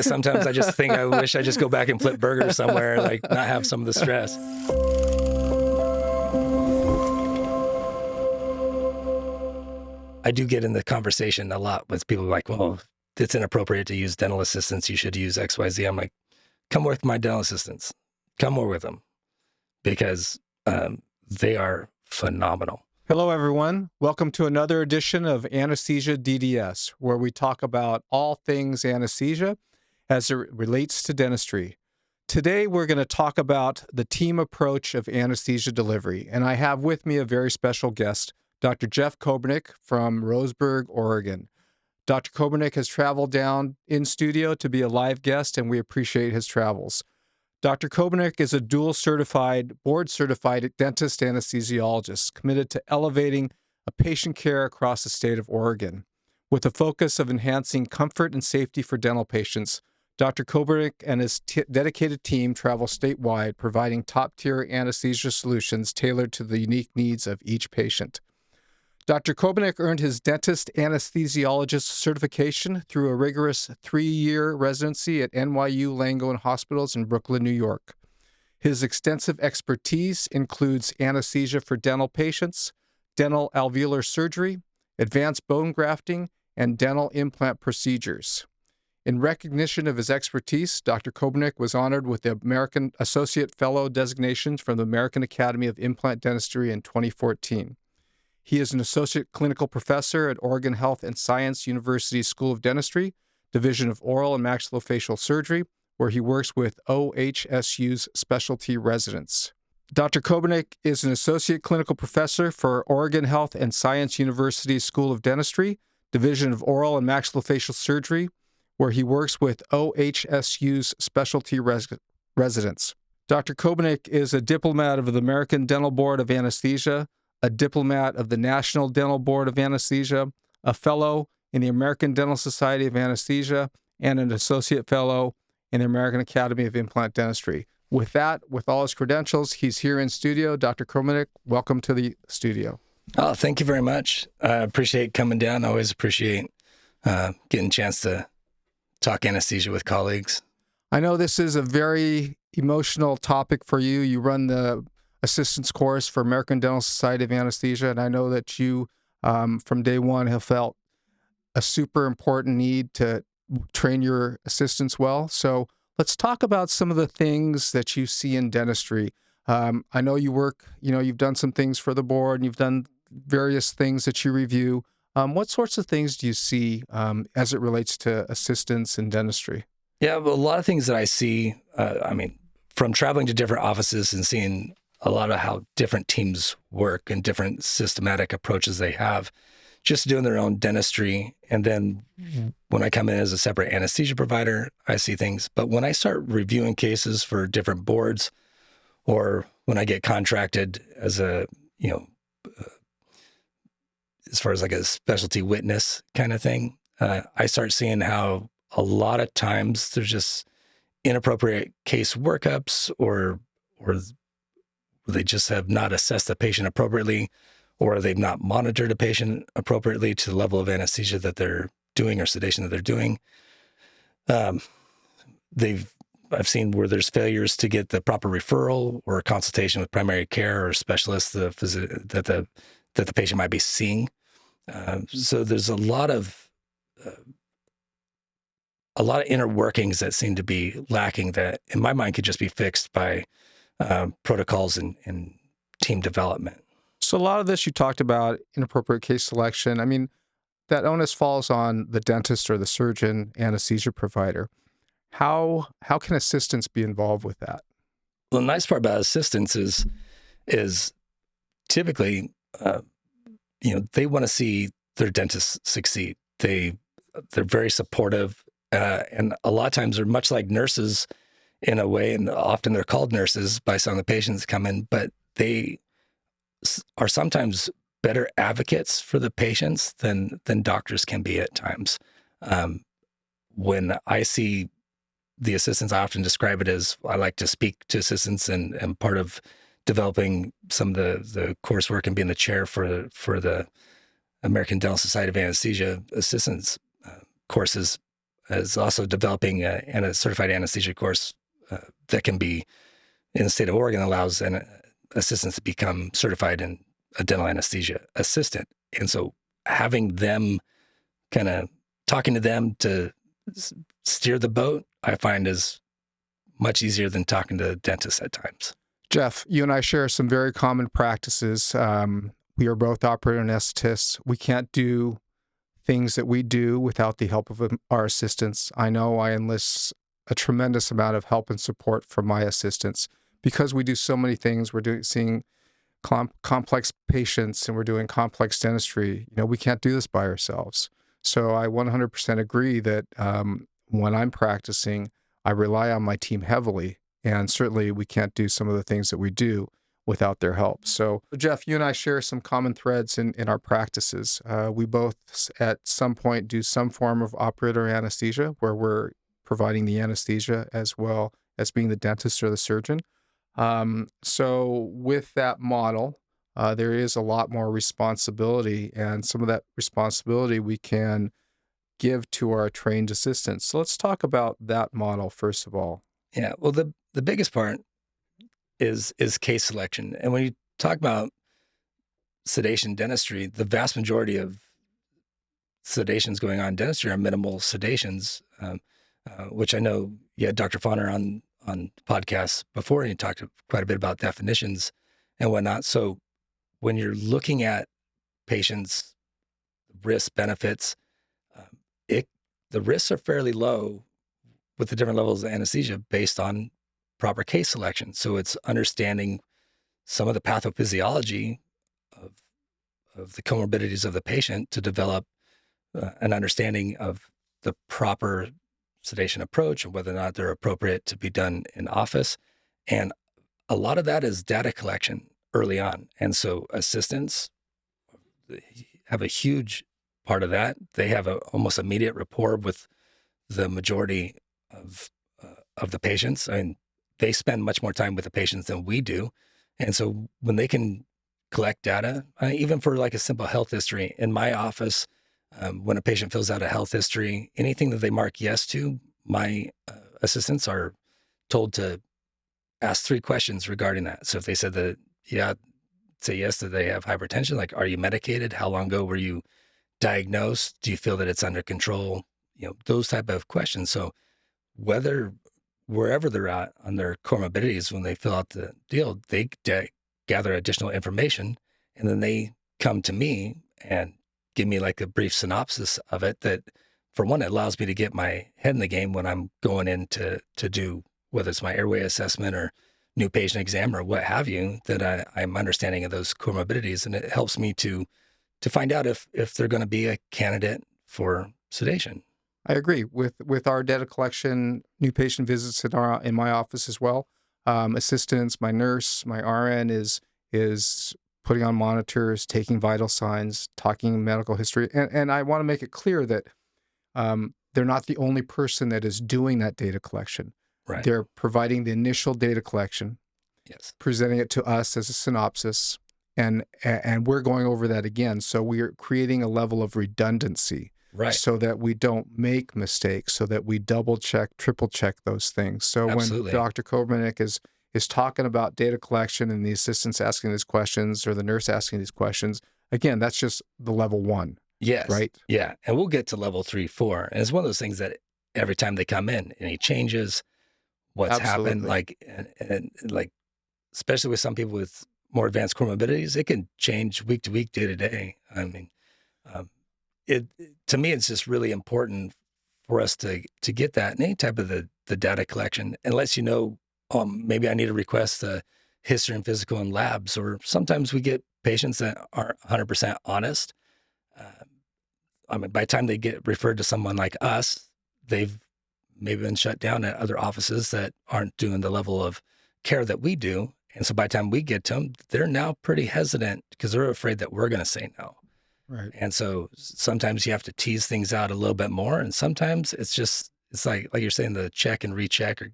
Sometimes I just think I wish I just go back and flip burgers somewhere, like not have some of the stress. I do get in the conversation a lot with people like, well, it's inappropriate to use dental assistants. You should use XYZ. I'm like, come work with my dental assistants. Come more with them because they are phenomenal. Hello, everyone. Welcome to another edition of Anesthesia DDS, where we talk about all things anesthesia as it relates to dentistry. Today, we're going to talk about the team approach of anesthesia delivery, and I have with me a very special guest, Dr. Jeff Kobernik from Roseburg, Oregon. Dr. Kobernik has traveled down in studio to be a live guest, and we appreciate his travels. Dr. Kobernik is a dual-certified, board-certified dentist anesthesiologist committed to elevating a patient care across the state of Oregon. With a focus of enhancing comfort and safety for dental patients, Dr. Kobernik and his dedicated team travel statewide, providing top-tier anesthesia solutions tailored to the unique needs of each patient. Dr. Kobernik earned his dentist anesthesiologist certification through a rigorous 3-year residency at NYU Langone Hospitals in Brooklyn, New York. His extensive expertise includes anesthesia for dental patients, dental alveolar surgery, advanced bone grafting, and dental implant procedures. In recognition of his expertise, Dr. Kobernik was honored with the American Associate Fellow designations from the American Academy of Implant Dentistry in 2014. He is an associate clinical professor at Oregon Health and Science University School of Dentistry, Division of Oral and Maxillofacial Surgery, where he works with OHSU's specialty residents. Dr. Kobernik is an associate clinical professor for Oregon Health and Science University School of Dentistry, Division of Oral and Maxillofacial Surgery, where he works with OHSU's specialty residents. Dr. Kobernik is a diplomat of the American Dental Board of Anesthesia, a diplomat of the National Dental Board of Anesthesia, a fellow in the American Dental Society of Anesthesia, and an associate fellow in the American Academy of Implant Dentistry. With that, with all his credentials, he's here in studio. Dr. Kobernik, welcome to the studio. Oh, thank you very much. I appreciate coming down. I always appreciate getting a chance to talk anesthesia with colleagues. I know this is a very emotional topic for you. You run the assistance course for American Dental Society of Anesthesia, and I know that you, from day one, have felt a super important need to train your assistants well. So let's talk about some of the things that you see in dentistry. I know you work, you've done some things for the board, and you've done various things that you review. What sorts of things do you see as it relates to assistants in dentistry? Yeah, well, a lot of things that I see, from traveling to different offices and seeing a lot of how different teams work and different systematic approaches they have, just doing their own dentistry. And then when I come in as a separate anesthesia provider, I see things. But when I start reviewing cases for different boards, or when I get contracted as a, as far as like a specialty witness kind of thing, I start seeing how a lot of times there's just inappropriate case workups, or they just have not assessed the patient appropriately, or they've not monitored a patient appropriately to the level of anesthesia that they're doing or sedation that they're doing. I've seen where there's failures to get the proper referral or consultation with primary care or specialists that the patient might be seeing. So there's a lot of inner workings that seem to be lacking that, in my mind, could just be fixed by protocols and team development. So a lot of this you talked about inappropriate case selection. I mean, that onus falls on the dentist or the surgeon, anesthesia provider. How can assistants be involved with that? Well, the nice part about assistants is typically, they want to see their dentists succeed. They're very supportive, and a lot of times they're much like nurses in a way, and often they're called nurses by some of the patients that come in, but they are sometimes better advocates for the patients than doctors can be at times. When I see the assistants, I often describe it as I like to speak to assistants, and part of developing some of the coursework and being the chair for the American Dental Society of Anesthesia assistants courses is also developing a certified anesthesia course that can be in the state of Oregon, allows an assistants to become certified in a dental anesthesia assistant. And so having them kind of talking to them to steer the boat, I find is much easier than talking to dentists at times. Jeff, you and I share some very common practices. We are both operator anesthetists. We can't do things that we do without the help of our assistants. I know I enlist a tremendous amount of help and support from my assistants because we do so many things. We're seeing complex patients and we're doing complex dentistry. We can't do this by ourselves. So I 100% agree that when I'm practicing, I rely on my team heavily. And certainly we can't do some of the things that we do without their help. So Jeff, you and I share some common threads in our practices. We both at some point do some form of operator anesthesia where we're providing the anesthesia as well as being the dentist or the surgeon. So with that model, there is a lot more responsibility, and some of that responsibility we can give to our trained assistants. So let's talk about that model first of all. Yeah, well, the biggest part is case selection. And when you talk about sedation dentistry, the vast majority of sedations going on in dentistry are minimal sedations, which I know you had Dr. Fauner on podcasts before, and he talked quite a bit about definitions and whatnot. So when you're looking at patients' risk benefits, the risks are fairly low with the different levels of anesthesia based on proper case selection. So it's understanding some of the pathophysiology of the comorbidities of the patient to develop an understanding of the proper sedation approach and whether or not they're appropriate to be done in office. And a lot of that is data collection early on. And so assistants have a huge part of that. They have a almost immediate rapport with the majority of the patients. I mean, they spend much more time with the patients than we do. And so when they can collect data, even for like a simple health history in my office, when a patient fills out a health history, anything that they mark yes to, my assistants are told to ask 3 questions regarding that. So if they said that, say yes, that they have hypertension, like, are you medicated? How long ago were you diagnosed? Do you feel that it's under control? Those type of questions. So wherever they're at on their comorbidities, when they fill out the deal, they gather additional information, and then they come to me and give me like a brief synopsis of it that, for one, it allows me to get my head in the game when I'm going in to do, whether it's my airway assessment or new patient exam or what have you, that I'm understanding of those comorbidities. And it helps me to find out if they're going to be a candidate for sedation. I agree with our data collection, new patient visits in my office as well. Assistants, my nurse, my RN is putting on monitors, taking vital signs, talking medical history, and I want to make it clear that they're not the only person that is doing that data collection. Right. They're providing the initial data collection, yes, presenting it to us as a synopsis, and we're going over that again. So we are creating a level of redundancy. Right. So that we don't make mistakes, so that we double check, triple check those things. So Absolutely. when Dr. Kobernik is talking about data collection and the assistants asking these questions or the nurse asking these questions, again, that's just the level 1. Yes. Right? Yeah. And we'll get to level 3, 4. And it's one of those things that every time they come in, any changes, what's happened, like, and like, especially with some people with more advanced comorbidities, it can change week to week, day to day. I mean, to me, it's just really important for us to get that in any type of the data collection, unless maybe I need to request a history and physical and labs, or sometimes we get patients that aren't 100% honest. I mean, by the time they get referred to someone like us, they've maybe been shut down at other offices that aren't doing the level of care that we do. And so by the time we get to them, they're now pretty hesitant because they're afraid that we're going to say no. Right. And so sometimes you have to tease things out a little bit more. And sometimes it's like you're saying, the check and recheck, or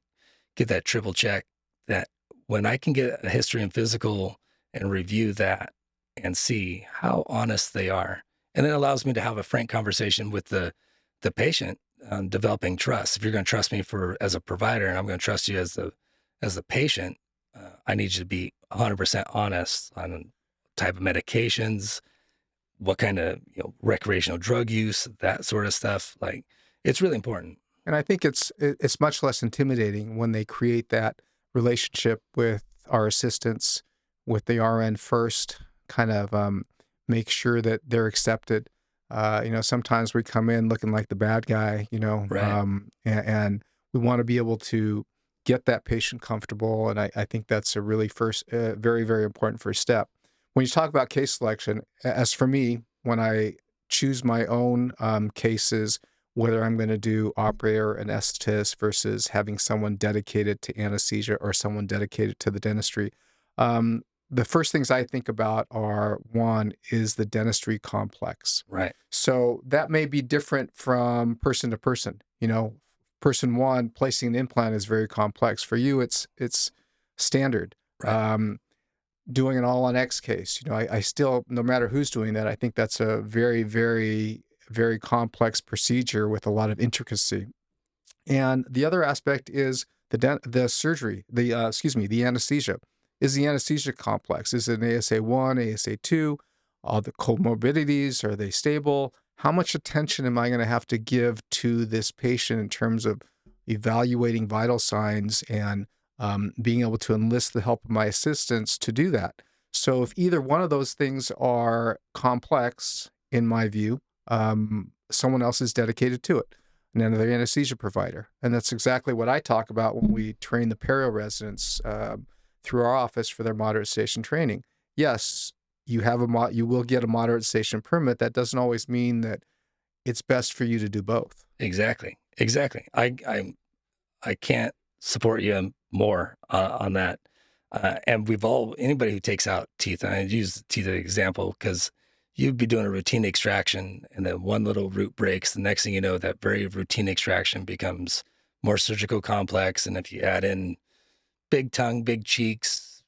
get that triple check, that when I can get a history and physical and review that and see how honest they are, and it allows me to have a frank conversation with the patient on developing trust. If you're going to trust me as a provider, and I'm going to trust you as the patient, I need you to be 100% honest on type of medications, what kind of recreational drug use, that sort of stuff. Like, it's really important. And I think it's much less intimidating when they create that relationship with our assistants, with the RN first, kind of make sure that they're accepted. Sometimes we come in looking like the bad guy, Right. and we want to be able to get that patient comfortable. And I think that's a really very, very important first step. When you talk about case selection, as for me, when I choose my own cases, whether I'm going to do operator anesthetist versus having someone dedicated to anesthesia or someone dedicated to the dentistry, the first things I think about are, one is the dentistry complex. Right. So that may be different from person to person. Person one, placing an implant is very complex. For you, it's standard. Right. Doing an all on X case, I still, no matter who's doing that, I think that's a very, very, very complex procedure with a lot of intricacy. And the other aspect is the surgery, the anesthesia. Is the anesthesia complex? Is it an ASA 1, ASA 2? All the comorbidities, are they stable? How much attention am I going to have to give to this patient in terms of evaluating vital signs and being able to enlist the help of my assistants to do that? So if either one of those things are complex, in my view, someone else is dedicated to it, another anesthesia provider. And that's exactly what I talk about when we train the perio residents through our office for their moderate sedation training. Yes, you will get a moderate sedation permit. That doesn't always mean that it's best for you to do both. Exactly. I can't support you more on that. And anybody who takes out teeth, and I use the teeth as an example because you'd be doing a routine extraction and then one little root breaks. The next thing you know, that very routine extraction becomes more surgical complex. And if you add in big tongue, big cheeks,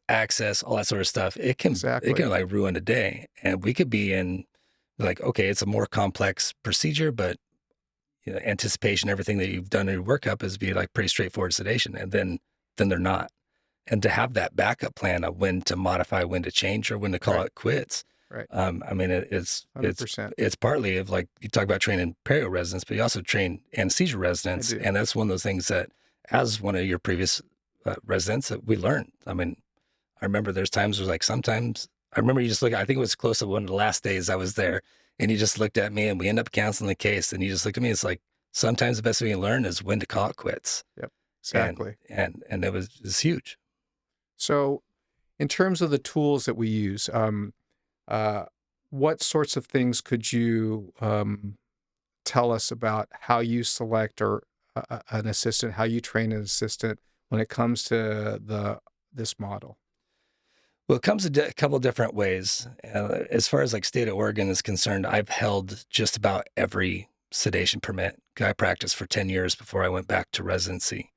access, all that sort of stuff, it can Exactly. like ruin a day. And we could be in like, okay, it's a more complex procedure, but anticipation, everything that you've done in your workup is be like pretty straightforward sedation. And then they're not. And to have that backup plan of when to modify, when to change, or when to call Right. it quits. Right. I mean, it's 100%. partly of like, you talk about training perio residents, but you also train anesthesia I residents. do. And that's one of those things that, as one of your previous residents, that we learned. I mean, I remember there's times where like sometimes I remember you just look, I think it was close to one of the last days I was there, and you just looked at me and we end up canceling the case. And you just looked at me. It's like, sometimes the best way you learn is when to call it quits. Yep. And, Exactly. and it was huge. So in terms of the tools that we use, what sorts of things could you tell us about how you select an assistant, how you train an assistant when it comes to this model? Well, it comes a couple different ways. As far as like state of Oregon is concerned, I've held just about every sedation permit. I practiced for 10 years before I went back to residency.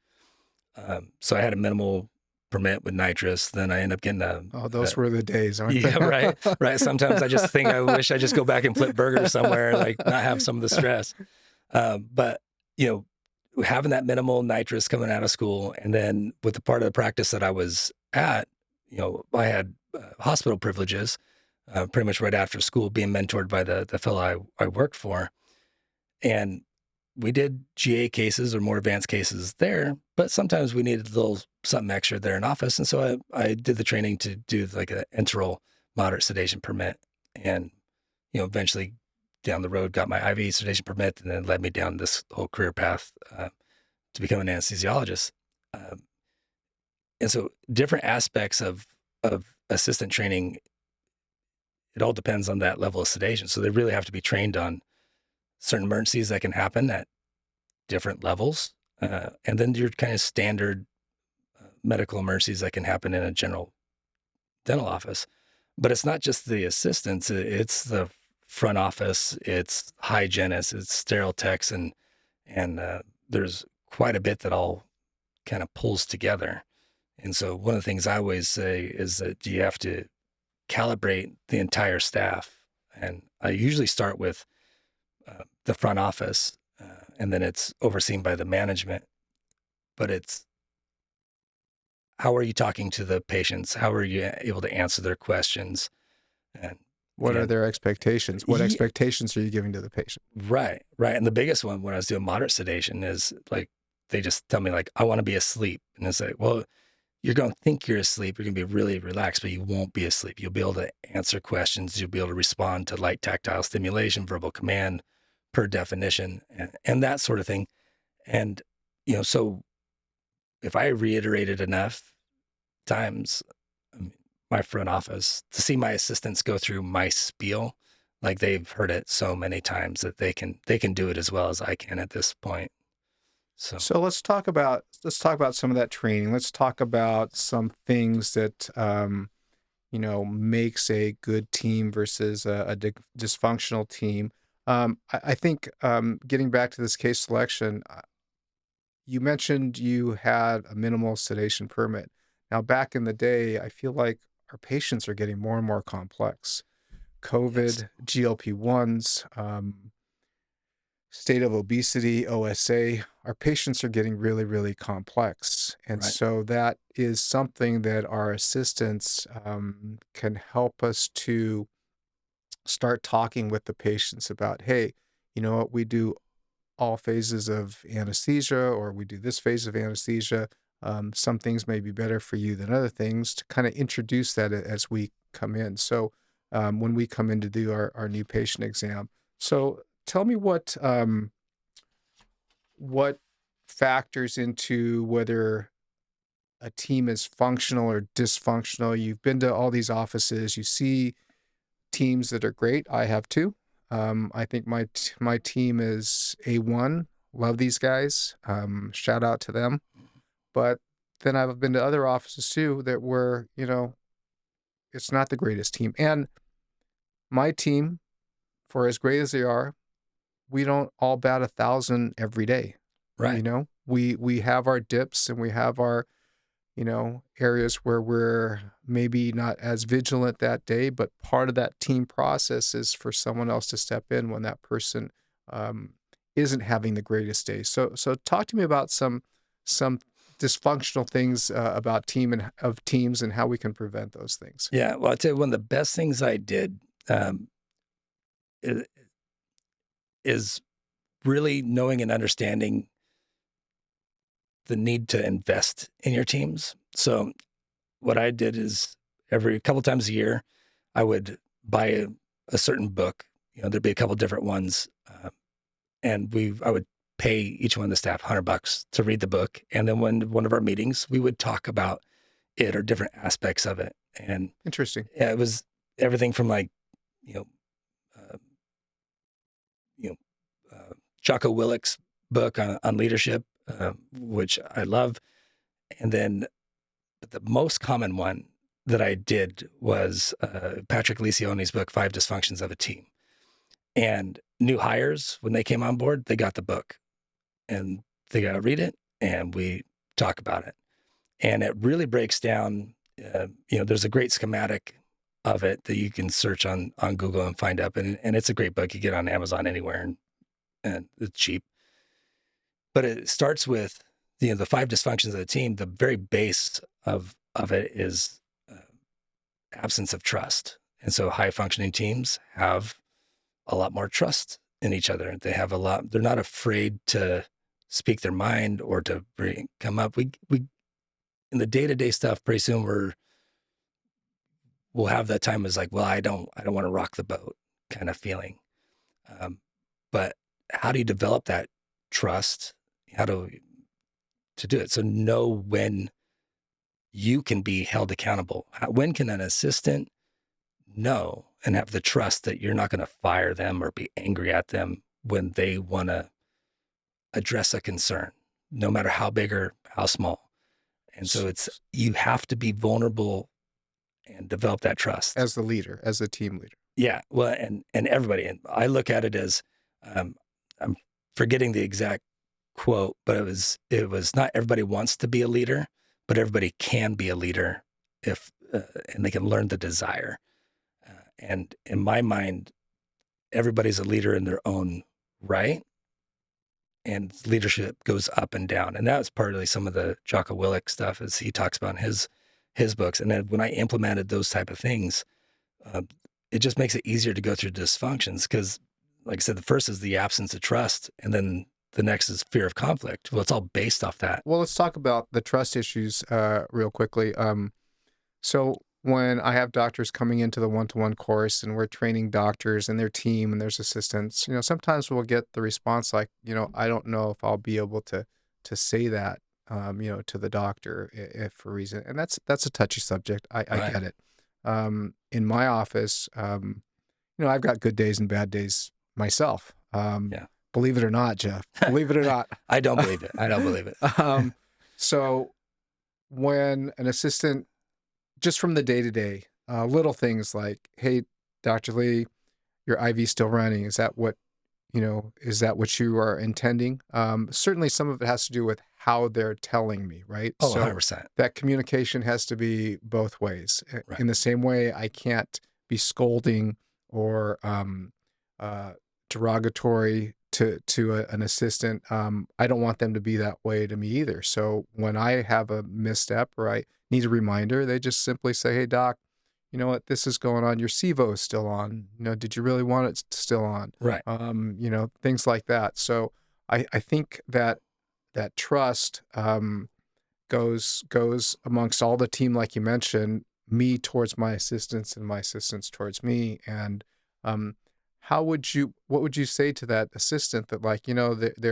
So I had a minimal permit with nitrous. Then I ended up getting Those were the days, aren't they? yeah, right, right. Sometimes I just think I wish I just go back and flip burgers somewhere, like not have some of the stress. But having that minimal nitrous coming out of school, and then with the part of the practice that I was at, I had hospital privileges, pretty much right after school, being mentored by the fellow I worked for, and we did GA cases or more advanced cases there, but sometimes we needed a little something extra there in office. And so I did the training to do like an enteral moderate sedation permit, and, eventually down the road got my IV sedation permit, and then led me down this whole career path to become an anesthesiologist. Um, and so different aspects of assistant training, it all depends on that level of sedation. So they really have to be trained on certain emergencies that can happen at different levels. And then your kind of standard medical emergencies that can happen in a general dental office. But it's not just the assistants, it's the front office, it's hygienists, it's sterile techs, and there's quite a bit that all kind of pulls together. And so one of the things I always say is that you have to calibrate the entire staff. And I usually start with the front office. and then it's overseen by the management. But it's, how are you talking to the patients? How are you able to answer their questions? And What are and their expectations? What yeah, expectations are you giving to the patient? right, right. And the biggest one when I was doing moderate sedation is like they just tell me like I want to be asleep, and it's like, well, you're going to think you're asleep. You're going to be really relaxed, but you won't be asleep. You'll be able to answer questions. You'll be able to respond to light tactile stimulation, verbal command, per definition, and that sort of thing. And so if I reiterated enough times, my front office to see my assistants go through my spiel, like they've heard it so many times that they can do it as well as I can at this point. So So let's talk about some of that training. Let's talk about some things that makes a good team versus a dysfunctional team. I think getting back to this case selection, you mentioned you had a minimal sedation permit. Now, back in the day, I feel like our patients are getting more and more complex. yes, COVID, GLP-1s, state of obesity, OSA, our patients are getting really, really complex. And right, so that is something that our assistants can help us to start talking with the patients about, hey, you know what, we do all phases of anesthesia, or we do this phase of anesthesia. Some things may be better for you than other things, to kind of introduce that as we come in. So when we come in to do our new patient exam. So tell me what factors into whether a team is functional or dysfunctional. You've been to all these offices, you see teams that are great. I have too. I think my team is A1. Love these guys. Shout out to them. But then I've been to other offices too that were, it's not the greatest team. And my team, for as great as they are, we don't all bat 1,000 every day. right. We have our dips and we have our areas where we're maybe not as vigilant that day, but part of that team process is for someone else to step in when that person um, isn't having the greatest day. So talk to me about some dysfunctional things about teams and how we can prevent those things. Yeah. Well, I'll tell you, one of the best things I did um, is, is really knowing and understanding the need to invest in your teams. So what I did is every couple times a year, I would buy a certain book. There'd be a couple different ones, and I would pay each one of the staff $100 to read the book. And then when one of our meetings, we would talk about it or different aspects of it. And Interesting. yeah, it was everything from like, you know, uh, you know, Jocko Willick's book on leadership, which I love. And then, but the most common one that I did was Patrick Lencioni's book, Five Dysfunctions of a Team. And new hires, when they came on board, they got the book and they got to read it, and we talk about it. And it really breaks down, there's a great schematic of it that you can search on Google and find up. And it's a great book. You get on Amazon anywhere, and it's cheap. But it starts with, the five dysfunctions of the team. The very base of it is absence of trust. And so high functioning teams have a lot more trust in each other. They have they're not afraid to speak their mind or to come up. We in the day-to-day stuff, pretty soon we'll have that time as like, well, I don't want to rock the boat kind of feeling. But how do you develop that trust? How to do it? So know when you can be held accountable. When can an assistant know and have the trust that you're not going to fire them or be angry at them when they want to address a concern, no matter how big or how small? And so you have to be vulnerable and develop that trust. As the leader, as the team leader. Yeah. Well, and everybody, and I look at it as, I'm forgetting the exact quote, but it was not everybody wants to be a leader, but everybody can be a leader if, and they can learn the desire. And in my mind, everybody's a leader in their own right. and leadership goes up and down. And that was partly some of the Jocko Willink stuff, as he talks about in his books. And then when I implemented those type of things, uh, it just makes it easier to go through dysfunctions because, like I said, the first is the absence of trust, and then the next is fear of conflict. Well, it's all based off that. Well, let's talk about the trust issues real quickly. So when I have doctors coming into the one-to-one course and we're training doctors and their team and there's assistants, sometimes we'll get the response like, I don't know if I'll be able to say that, to the doctor if for a reason. And that's a touchy subject. I Right. get it. In my office, I've got good days and bad days myself. Yeah. Believe it or not, Jeff, believe it or not. I don't believe it. I don't believe it. So when an assistant, just from the day-to-day, little things like, hey, Dr. Lee, your IV still running. Is that what you are intending? Certainly some of it has to do with how they're telling me, right? Oh, So 100%. that communication has to be both ways. Right. In the same way, I can't be scolding or derogatory to an assistant. I don't want them to be that way to me either. So when I have a misstep or I need a reminder, they just simply say, hey, doc, you know what, this is going on. Your SIVO is still on. Did you really want it still on? Right. Things like that. So I think that trust goes amongst all the team, like you mentioned, me towards my assistants and my assistants towards me. And what would you say to that assistant that, like, they're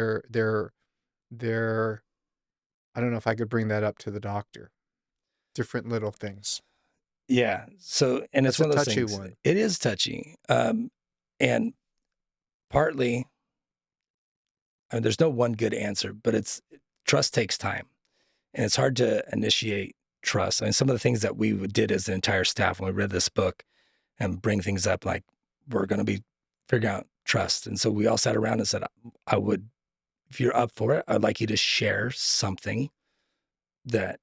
I don't know if I could bring that up to the doctor. Different little things. Yeah. So, and it's That's a one of those touchy things. one. It is touchy. And partly, there's no one good answer, but trust takes time, and it's hard to initiate trust. I mean, some of the things that we did as an entire staff when we read this book and bring things up, like we're going to be figuring out trust. And so we all sat around and said, if you're up for it, I'd like you to share something that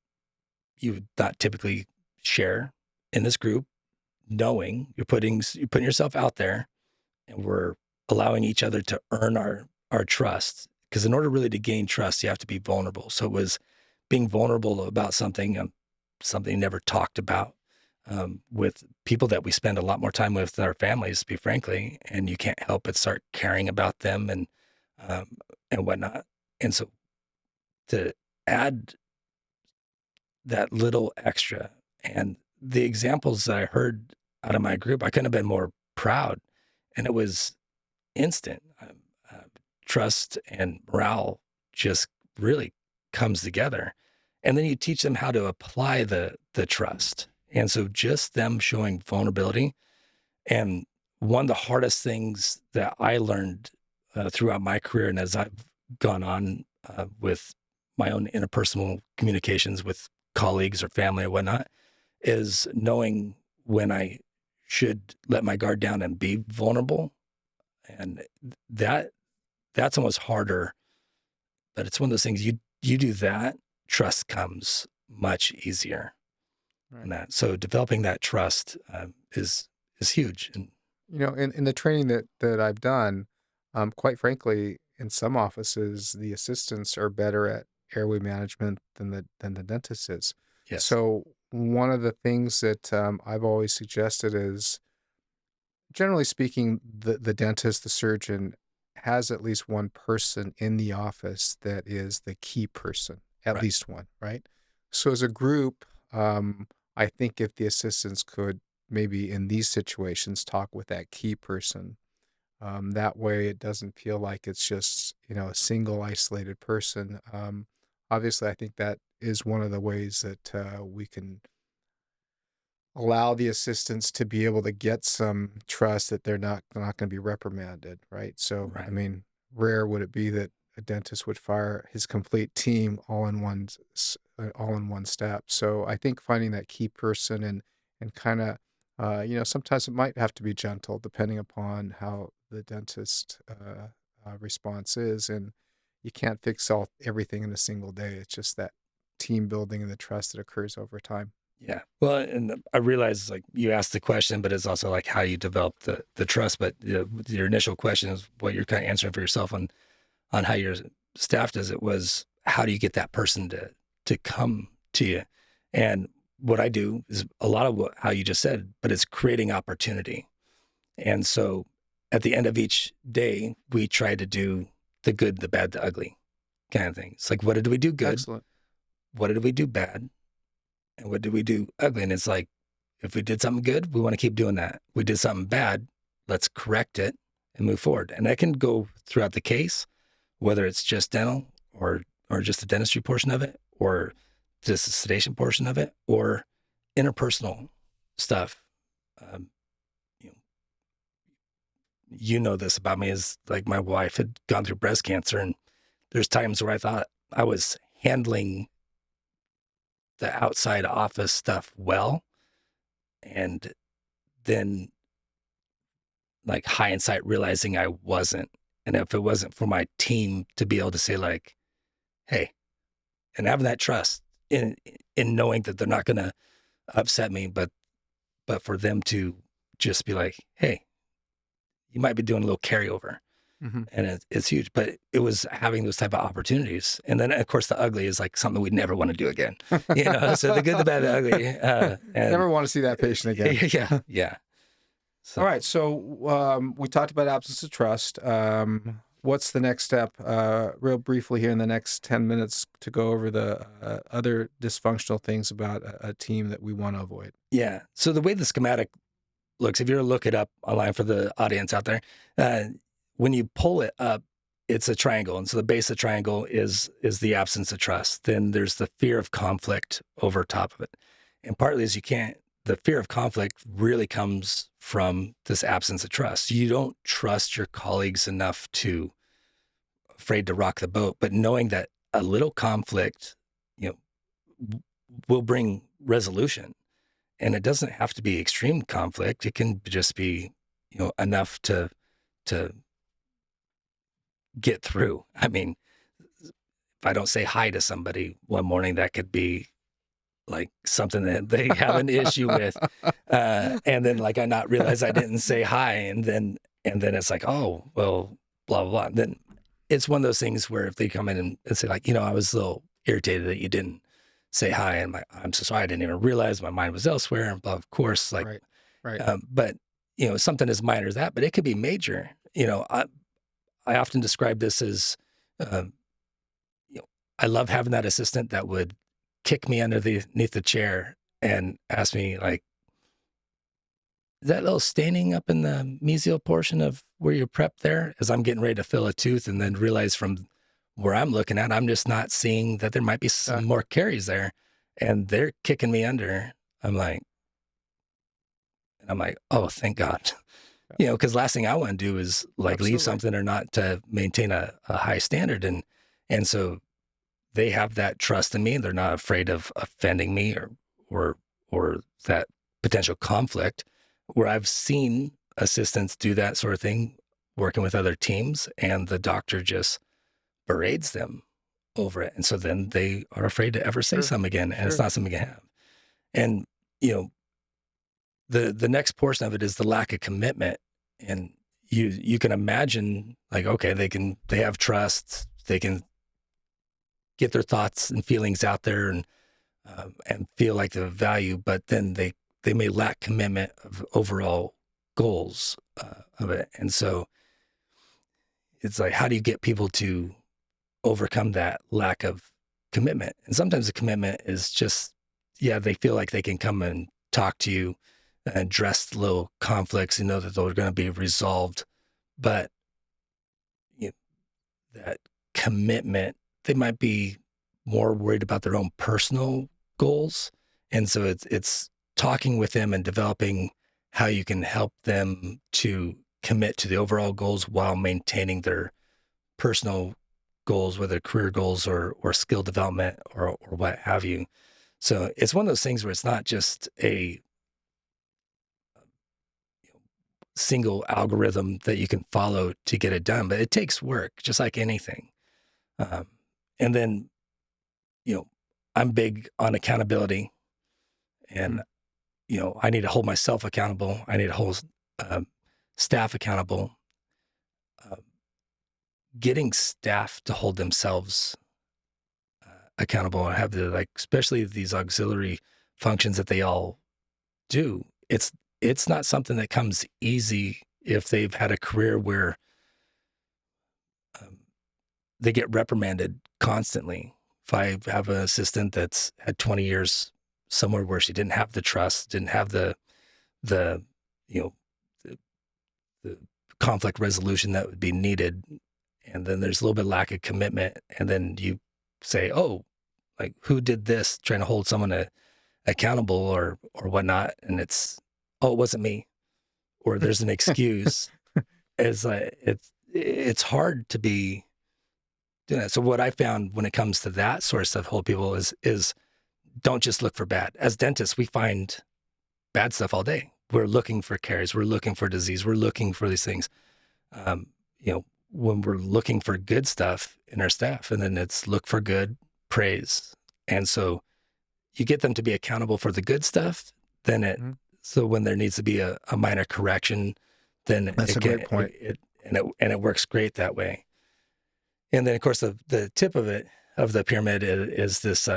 you would not typically share in this group, knowing you're putting yourself out there, and we're allowing each other to earn our trust. Because in order really to gain trust, you have to be vulnerable. So it was being vulnerable about something never talked about, with people that we spend a lot more time with than our families, to be frankly, and you can't help but start caring about them and whatnot. And so to add that little extra, and the examples that I heard out of my group, I couldn't have been more proud. And it was instant. Trust and morale just really comes together. And then you teach them how to apply the trust. And so just them showing vulnerability. And one of the hardest things that I learned throughout my career, and as I've gone on with my own interpersonal communications with colleagues or family or whatnot, is knowing when I should let my guard down and be vulnerable. And that's almost harder, but it's one of those things you do that, trust comes much easier. Right. And that, so developing that trust is huge. And in the training that I've done, quite frankly, in some offices, the assistants are better at airway management than the dentist is. yes, So one of the things that I've always suggested is, generally speaking, the dentist, the surgeon, has at least one person in the office that is the key person, at Right. least one, right? So as a group, I think if the assistants could maybe in these situations talk with that key person, that way it doesn't feel like it's just, a single isolated person. Obviously, I think that is one of the ways that we can allow the assistants to be able to get some trust that they're not going to be reprimanded, right? So, I Right. mean, rare would it be that a dentist would fire his complete team all in one step. So, I think finding that key person and kind of sometimes it might have to be gentle depending upon how the dentist response is, and you can't fix everything in a single day. It's just that team building and the trust that occurs over time. Yeah. Well, and I realize, like, you asked the question, but it's also like how you develop the trust. But your initial question is what you're kind of answering for yourself on how you're staff does it was, how do you get that person to come to you? And what I do is a lot of how you just said, but it's creating opportunity. And so at the end of each day, we try to do the good, the bad, the ugly kind of thing. It's like, what did we do good? Excellent. What did we do bad? And what did we do ugly? And it's like, if we did something good, we want to keep doing that. We did something bad, let's correct it and move forward. And that can go throughout the case, whether it's just dental or just the dentistry portion of it, or just the sedation portion of it, or interpersonal stuff. You know this about me, is like, my wife had gone through breast cancer, and there's times where I thought I was handling the outside office stuff well. And then, like, hindsight, realizing I wasn't. And if it wasn't for my team to be able to say, like, hey, and having that trust in knowing that they're not going to upset me, but for them to just be like, hey, you might be doing a little carryover. Mm-hmm. And it's huge. But it was having those type of opportunities. And then, of course, the ugly is like something we'd never want to do again. So the good, the bad, the ugly. And Never want to see that patient again. Yeah. So, All right. So we talked about absence of trust. What's the next step? Real briefly here in the next 10 minutes to go over the other dysfunctional things about a team that we want to avoid. Yeah. So the way the schematic looks, if you were to look it up online for the audience out there, when you pull it up, it's a triangle. And so the base of the triangle is the absence of trust. Then there's the fear of conflict over top of it. And partly is the fear of conflict really comes from this absence of trust. You don't trust your colleagues enough afraid to rock the boat, but knowing that a little conflict, will bring resolution. And it doesn't have to be extreme conflict. It can just be, enough to get through. I mean, if I don't say hi to somebody one morning, that could be like something that they have an issue with. And then, like, I not realize I didn't say hi. And then it's like, oh, well, blah, blah, blah. Then it's one of those things where if they come in and say, like, I was a little irritated that you didn't say hi, and I'm so sorry, I didn't even realize my mind was elsewhere. And of course, like, right. But, something as minor as that, but it could be major. I often describe this as, I love having that assistant that would kick me underneath the chair and ask me, like, is that little staining up in the mesial portion of where you prep there? As I'm getting ready to fill a tooth, and then realize from where I'm looking at, I'm just not seeing that there might be some more caries there, and they're kicking me under. I'm like, oh, thank God. Because last thing I want to do is like Absolutely. leave something or not to maintain a high standard. And so they have that trust in me. They're not afraid of offending me or that potential conflict, where I've seen assistants do that sort of thing working with other teams, and the doctor just berates them over it. And so then they are afraid to ever say something again, and it's not something you have. And, the next portion of it is the lack of commitment. And you can imagine, like, okay, they have trust, they can get their thoughts and feelings out there and feel like they have value, but then they may lack commitment of overall goals of it. And so it's like, how do you get people to overcome that lack of commitment? And sometimes the commitment is just, they feel like they can come and talk to you and address little conflicts and know that they're going to be resolved. But that commitment, they might be more worried about their own personal goals. And so it's talking with them and developing how you can help them to commit to the overall goals while maintaining their personal goals, whether career goals or skill development or what have you. So it's one of those things where it's not just a single algorithm that you can follow to get it done, but it takes work, just like anything. And then, I'm big on accountability, and, I need to hold myself accountable. I need to hold staff accountable. getting staff to hold themselves accountable and have especially these auxiliary functions that they all do. It's not something that comes easy if they've had a career where um, they get reprimanded constantly. If I have an assistant that's had 20 years somewhere where she didn't have the trust, didn't have the you know the conflict resolution that would be needed, and then there's a little bit of lack of commitment, and then you say, oh, like who did this, trying to hold someone accountable or whatnot, and it wasn't me, or there's an excuse. It's like it's hard to be doing that. So what I found when it comes to that sort of stuff, hold people is don't just look for bad. As dentists, we find bad stuff all day. We're looking for caries, we're looking for disease, we're looking for these things. Um, when we're looking for good stuff in our staff, and then it's look for good, praise, and so you get them to be accountable for the good stuff. Then so when there needs to be a minor correction, then That's a great point. It works great that way. And then of course the tip of the pyramid is this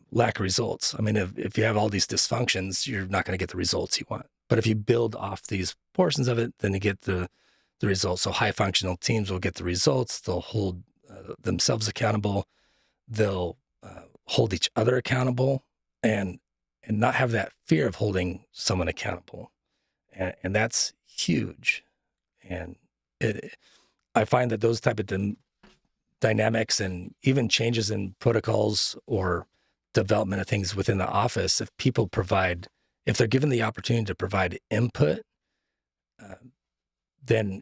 lack of results. I mean, if you have all these dysfunctions, you're not going to get the results you want. But if you build off these portions of it, then you get the results. So high functional teams will get the results. They'll hold themselves accountable. They'll hold each other accountable, and not have that fear of holding someone accountable. And that's huge. And I find that those type of dynamics and even changes in protocols or development of things within the office, if they're given the opportunity to provide input, then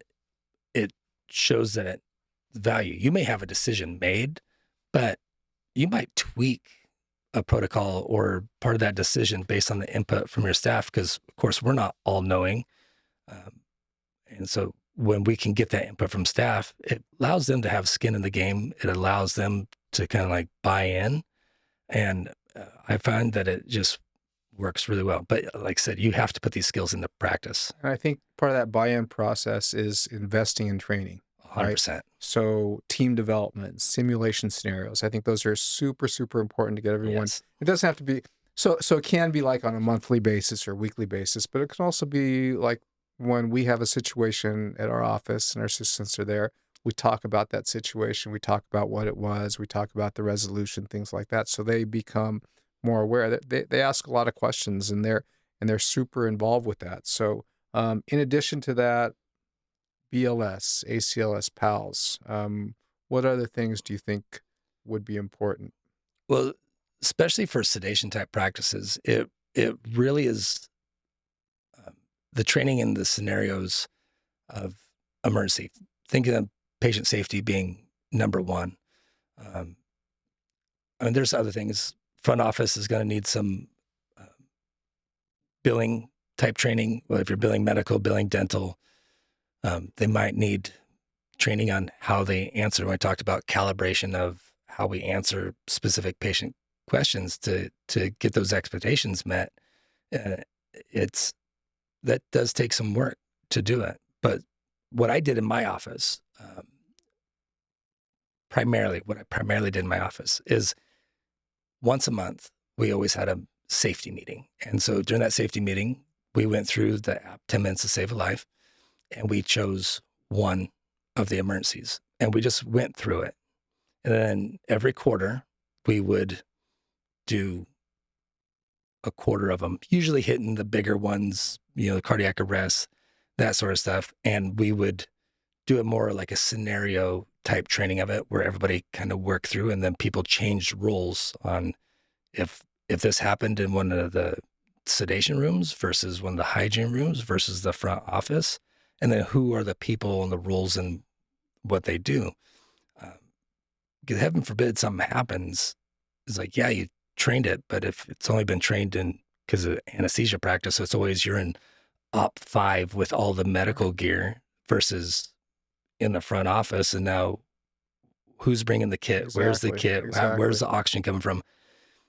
it shows that value. You may have a decision made, but you might tweak a protocol or part of that decision based on the input from your staff, because of course we're not all knowing. And so when we can get that input from staff, it allows them to have skin in the game. It allows them to kind of like buy in. And I find that it just works really well. But like I said, you have to put these skills into practice. And I think part of that buy-in process is investing in training. 100%. Right? So team development, simulation scenarios, I think those are super, super important to get everyone. Yes. It doesn't have to be, so it can be like on a monthly basis or weekly basis, but it can also be like when we have a situation at our office and our assistants are there, we talk about that situation, we talk about what it was, we talk about the resolution, things like that. So they become more aware that they ask a lot of questions, and they're super involved with that. So in addition to that, BLS, ACLS, PALS, what other things do you think would be important? Well, especially for sedation type practices, it really is the training in the scenarios of emergency, thinking of patient safety being number one. I mean, there's other things. Front office is going to need some billing type training. Well, if you're billing medical, billing dental, they might need training on how they answer. When I talked about calibration of how we answer specific patient questions to get those expectations met, that does take some work to do it. But what I did in my office, what I primarily did in my office is once a month, we always had a safety meeting. And so during that safety meeting, we went through the app 10 minutes to save a life, and we chose one of the emergencies, and we just went through it. And then every quarter, we would do a quarter of them, usually hitting the bigger ones, cardiac arrest, that sort of stuff. And we would do it more like a scenario type training of it, where everybody kind of worked through, and then people changed roles on if this happened in one of the sedation rooms versus one of the hygiene rooms versus the front office, and then who are the people and the roles and what they do. Because heaven forbid something happens, it's like, yeah, you trained it, but if it's only been trained in because of anesthesia practice, so it's always you're in op 5 with all the medical gear versus in the front office, and now who's bringing the kit? Exactly, Where's the kit? exactly. Where's the oxygen coming from?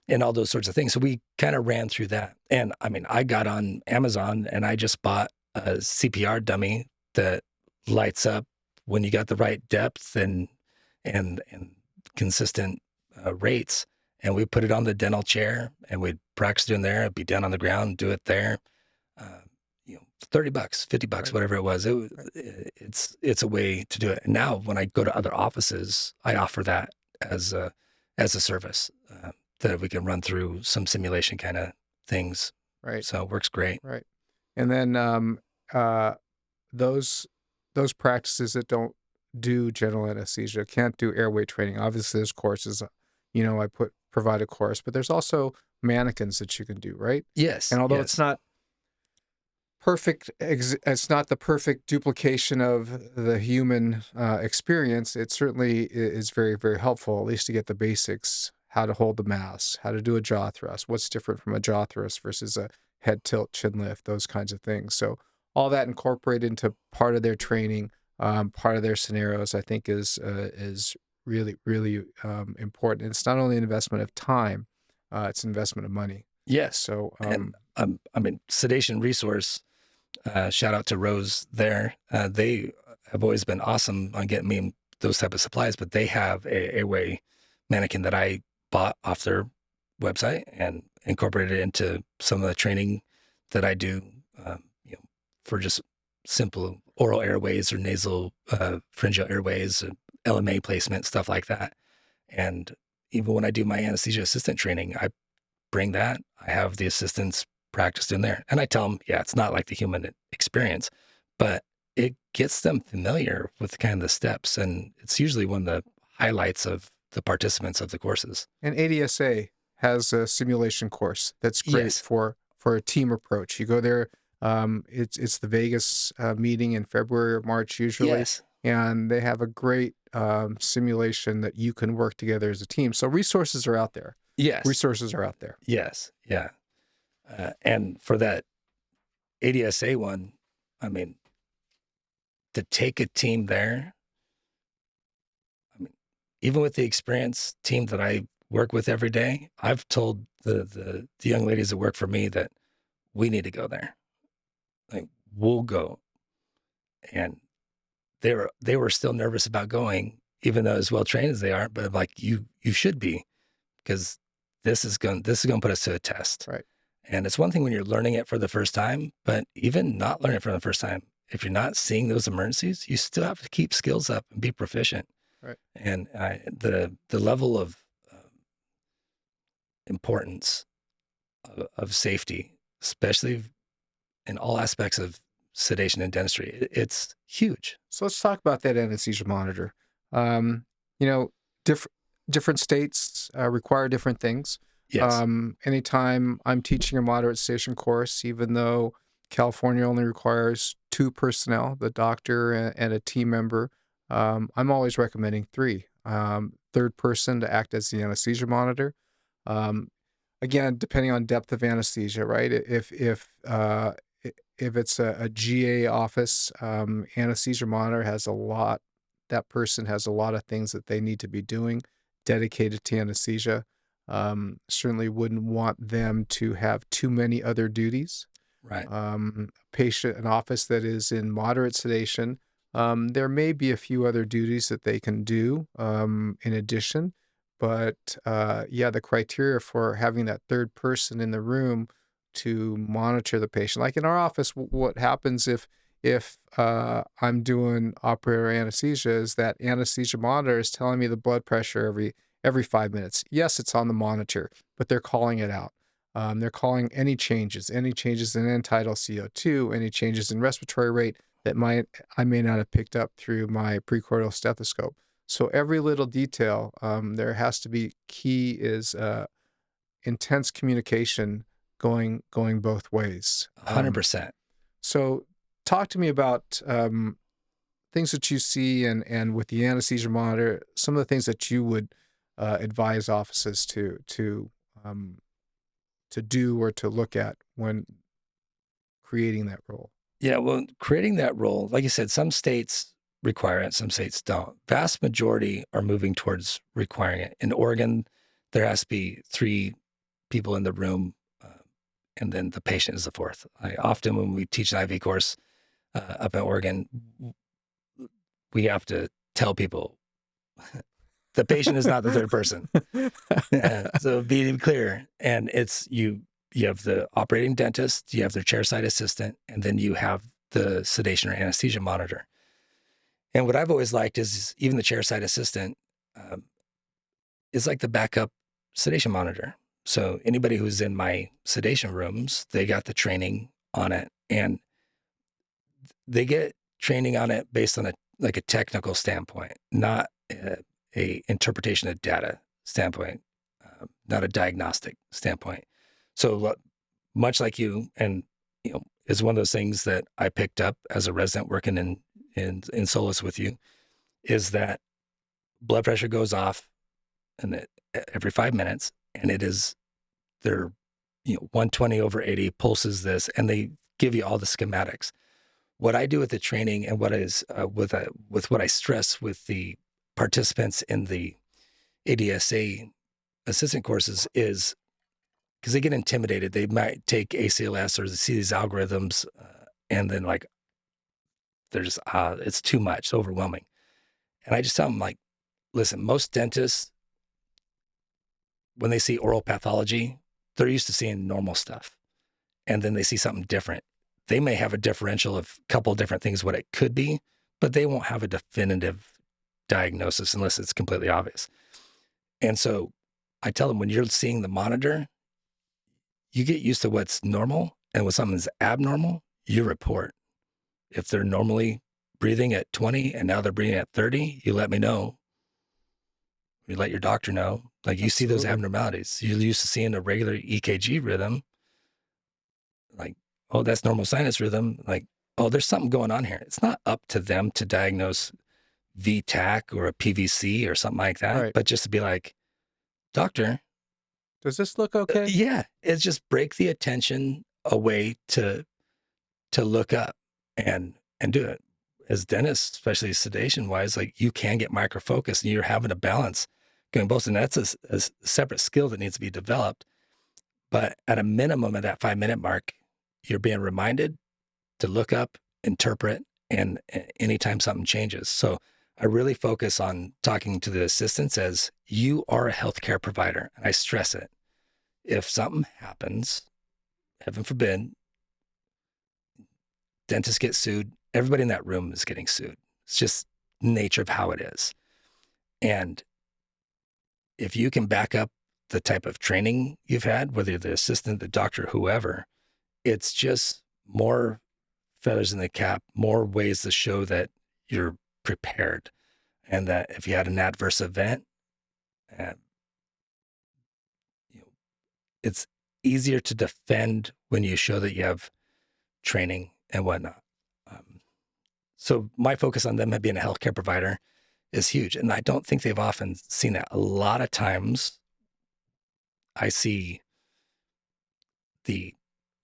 And all those sorts of things. So we kind of ran through that. And I mean, I got on Amazon and I just bought a CPR dummy that lights up when you got the right depth and consistent rates, and we put it on the dental chair and we'd practice doing there, I'd be down on the ground, do it there. Uh, $30, $50, Right. whatever it was. It's a way to do it. And now when I go to other offices, I offer that as a service that we can run through some simulation kind of things. Right. So it works great. Right. And then those practices that don't do general anesthesia can't do airway training. Obviously, there's courses. I provide a course, but there's also mannequins that you can do, right? Yes. And although yes. it's not perfect, it's not the perfect duplication of the human experience. It certainly is very, very helpful, at least to get the basics: how to hold the mask, how to do a jaw thrust, what's different from a jaw thrust versus a head tilt, chin lift, those kinds of things. So all that incorporated into part of their training, part of their scenarios, I think is really, really important. It's not only an investment of time, it's an investment of money. Yes. So, And sedation resource, shout out to Rose there. They have always been awesome on getting me those type of supplies, but they have a airway mannequin that I bought off their website and incorporated it into some of the training that I do, for just simple oral airways or nasal pharyngeal airways, LMA placement, stuff like that. And even when I do my anesthesia assistant training, I bring that. I have the assistants practiced in there. And I tell them, yeah, it's not like the human experience, but it gets them familiar with kind of the steps. And it's usually one of the highlights of the participants of the courses. And ADSA has a simulation course that's great Yes. for a team approach. You go there. It's the Vegas meeting in February or March usually. Yes. And they have a great simulation that you can work together as a team. So resources are out there. Yes. Resources are out there. Yes. Yeah. And for that ADSA one, I mean, to take a team there, I mean, even with the experienced team that I work with every day, I've told the young ladies that work for me that we need to go there. Like, we'll go. And they were still nervous about going, even though as well trained as they are, but I'm like, you should be, because this is going to put us to a test. Right. And it's one thing when you're learning it for the first time, but even not learning it for the first time, if you're not seeing those emergencies, you still have to keep skills up and be proficient. Right. And the level of importance of safety, especially in all aspects of sedation and dentistry, it's huge. So let's talk about that anesthesia monitor. Different states require different things. Yes. Anytime I'm teaching a moderate sedation course, even though California only requires 2 personnel, the doctor and a team member, I'm always recommending 3. Third person to act as the anesthesia monitor. Again, depending on depth of anesthesia, right? If it's a GA office, anesthesia monitor has a lot. That person has a lot of things that they need to be doing dedicated to anesthesia. Certainly wouldn't want them to have too many other duties. Right. An office that is in moderate sedation, there may be a few other duties that they can do in addition. But the criteria for having that third person in the room to monitor the patient, like in our office, what happens if I'm doing operator anesthesia is that anesthesia monitor is telling me the blood pressure every 5 minutes. Yes, it's on the monitor, but they're calling it out. They're calling any changes in end-tidal CO2, any changes in respiratory rate that I may not have picked up through my precordial stethoscope. So every little detail, there has to be key is intense communication going both ways. 100%. So talk to me about things that you see and with the anesthesia monitor, some of the things that you would advise offices to do or to look at when creating that role. Yeah, well, creating that role, like you said, some states require it, some states don't. Vast majority are moving towards requiring it. In Oregon, there has to be 3 people in the room, and then the patient is the 4th. Often when we teach an IV course up in Oregon, we have to tell people the patient is not the third person. So being clear, and it's you have the operating dentist, you have their chairside assistant, and then you have the sedation or anesthesia monitor. And what I've always liked is even the chairside assistant is like the backup sedation monitor. So anybody who's in my sedation rooms, they got the training on it, and they get training on it based on a technical standpoint, not a interpretation of data standpoint, not a diagnostic standpoint. So much like you, and it's one of those things that I picked up as a resident working in Solus with you, is that blood pressure goes off and every 5 minutes, and it is their 120/80 pulses this, and they give you all the schematics. What I do with the training and what is with what I stress with the participants in the ADSA assistant courses is because they get intimidated. They might take ACLS or see these algorithms and then they're just, it's too much, it's overwhelming. And I just tell them listen, most dentists, when they see oral pathology, they're used to seeing normal stuff. And then they see something different. They may have a differential of a couple of different things, what it could be, but they won't have a definitive diagnosis unless it's completely obvious. And so I tell them, when you're seeing the monitor, you get used to what's normal, and when something's abnormal, you report. If they're normally breathing at 20 and now they're breathing at 30, you let me know. You let your doctor know. You see those abnormalities. You're used to seeing a regular EKG rhythm. Oh, that's normal sinus rhythm. Oh, there's something going on here. It's not up to them to diagnose VTAC or a PVC or something like that, Right. but just to be like, doctor, does this look okay? Yeah, it's just break the attention away to look up and do it. As dentists, especially sedation wise, you can get microfocus, and you're having a balance going both, and that's a separate skill that needs to be developed. But at a minimum, at that 5 minute mark, you're being reminded to look up, interpret, and anytime something changes. So I really focus on talking to the assistants as you are a healthcare provider. And I stress it. If something happens, heaven forbid, dentists get sued, everybody in that room is getting sued. It's just nature of how it is. And if you can back up the type of training you've had, whether you're the assistant, the doctor, whoever, it's just more feathers in the cap, more ways to show that you're prepared, and that if you had an adverse event, it's easier to defend when you show that you have training and whatnot. So my focus on them being a healthcare provider is huge. And I don't think they've often seen that. A lot of times I see the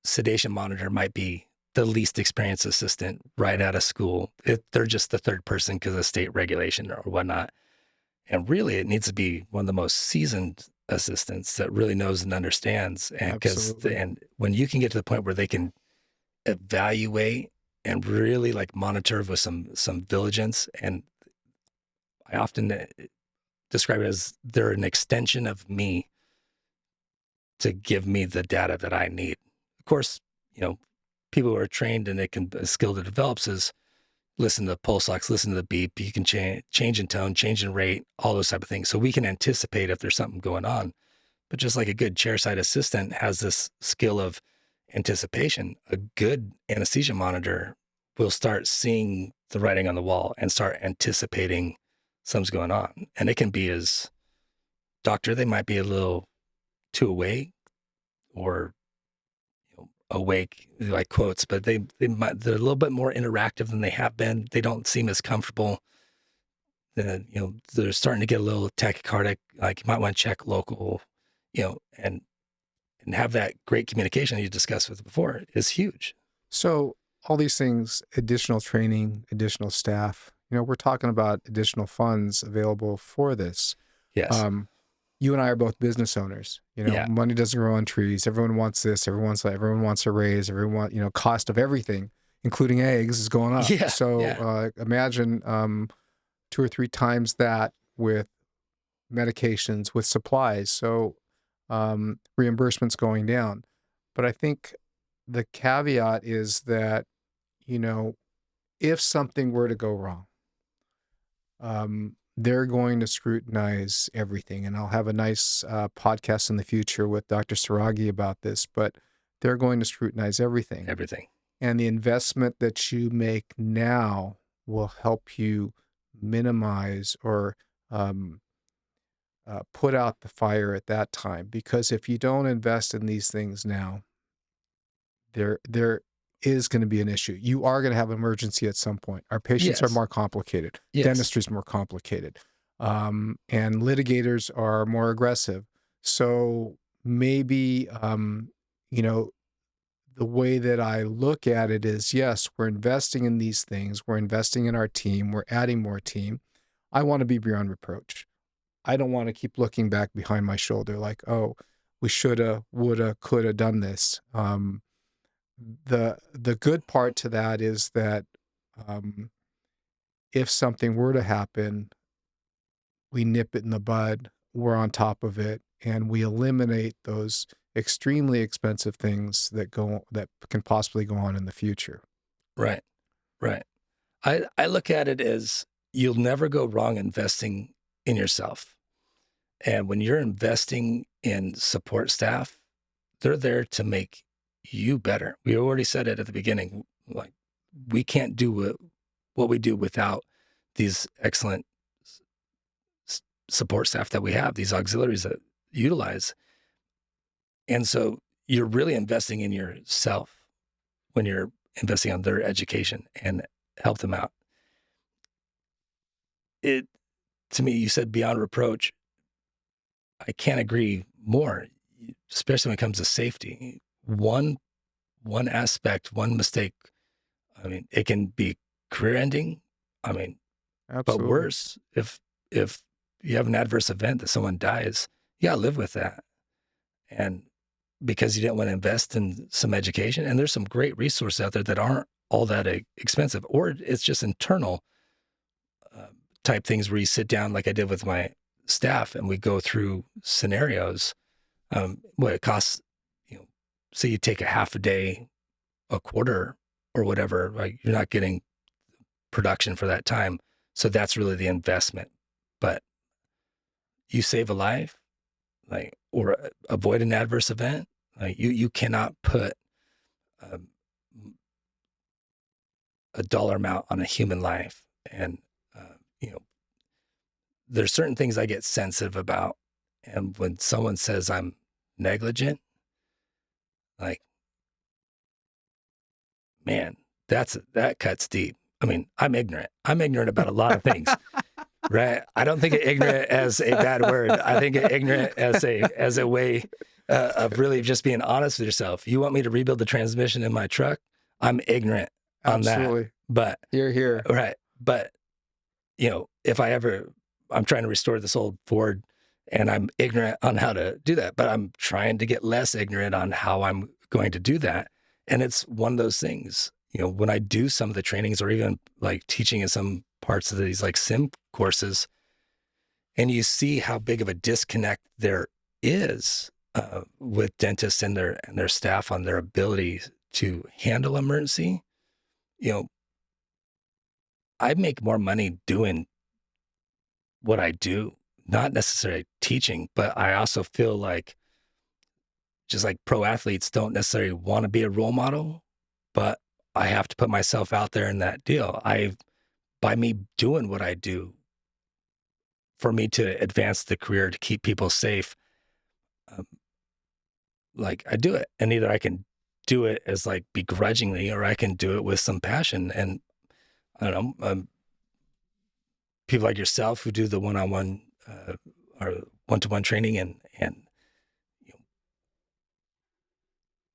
sedation monitor might be the least experienced assistant right out of school. They're just the third person because of state regulation or whatnot. And really, it needs to be one of the most seasoned assistants that really knows and understands. And when you can get to the point where they can evaluate and really monitor with some diligence, and I often describe it as they're an extension of me to give me the data that I need. Of course, people who are trained and a skill that develops is listen to the pulse ox, listen to the beep. You can change in tone, change in rate, all those type of things. So we can anticipate if there's something going on. But just like a good chairside assistant has this skill of anticipation, a good anesthesia monitor will start seeing the writing on the wall and start anticipating something's going on. And it can be as doctor, they might be a little too awake or awake, like quotes, but they're a little bit more interactive than they have been. They don't seem as comfortable. They're starting to get a little tachycardic. You might want to check local, and have that great communication you discussed with before is huge. So all these things, additional training, additional staff, we're talking about additional funds available for this. Yes. You and I are both business owners. Money doesn't grow on trees. Everyone wants this. Everyone wants a raise. Everyone, cost of everything, including eggs, is going up. Yeah. So imagine 2 or 3 times that with medications, with supplies. So reimbursement's going down. But I think the caveat is that, you know, if something were to go wrong, they're going to scrutinize everything. And I'll have a nice podcast in the future with Dr. Saragi about this, but they're going to scrutinize everything. Everything. And the investment that you make now will help you minimize or put out the fire at that time. Because if you don't invest in these things now, there is going to be an issue. You are going to have an emergency at some point. Our patients are Yes. more complicated. Yes. Dentistry is more complicated. And litigators are more aggressive. So maybe, you know, the way that I look at it is, yes, we're investing in these things. We're investing in our team. We're adding more team. I want to be beyond reproach. I don't want to keep looking back behind my shoulder like, oh, we shoulda, woulda, coulda done this. The good part to that is that if something were to happen, we nip it in the bud, we're on top of it, and we eliminate those extremely expensive things that can possibly go on in the future. Right. Right. I look at it as you'll never go wrong investing in yourself. And when you're investing in support staff, they're there to make you better. We already said it at the beginning, like we can't do what we do without these excellent support staff that we have, these auxiliaries that utilize. And so you're really investing in yourself when you're investing on their education and help them out. To me, you said beyond reproach. I can't agree more, especially when it comes to safety. One aspect, one mistake, I mean, it can be career ending. I mean, Absolutely. but worse, if you have an adverse event that someone dies, you gotta live with that. And because you didn't want to invest in some education, and there's some great resources out there that aren't all that expensive, or it's just internal type things where you sit down like I did with my staff and we go through scenarios. What it costs, say you take a half a day, a quarter or whatever, like you're not getting production for that time. So that's really the investment. But you save a life, like, or avoid an adverse event. Like you cannot put a dollar amount on a human life. And, there's certain things I get sensitive about. And when someone says I'm negligent, like, man, that cuts deep. I mean, I'm ignorant. I'm ignorant about a lot of things, right? I don't think of ignorant as a bad word. I think of ignorant as a way of really just being honest with yourself. You want me to rebuild the transmission in my truck? I'm ignorant on Absolutely. that. But Here. right. But if I'm trying to restore this old Ford and I'm ignorant on how to do that, but I'm trying to get less ignorant on how I'm going to do that. And it's one of those things, when I do some of the trainings or even like teaching in some parts of these like sim courses, and you see how big of a disconnect there is with dentists and their staff on their ability to handle emergency. I make more money doing what I do, not necessarily teaching, but I also feel like just like pro athletes don't necessarily want to be a role model, but I have to put myself out there in that deal. By me doing what I do, for me to advance the career, to keep people safe, like I do it. And either I can do it as like begrudgingly, or I can do it with some passion. And I don't know, people like yourself who do the one-on-one or one-to-one training, and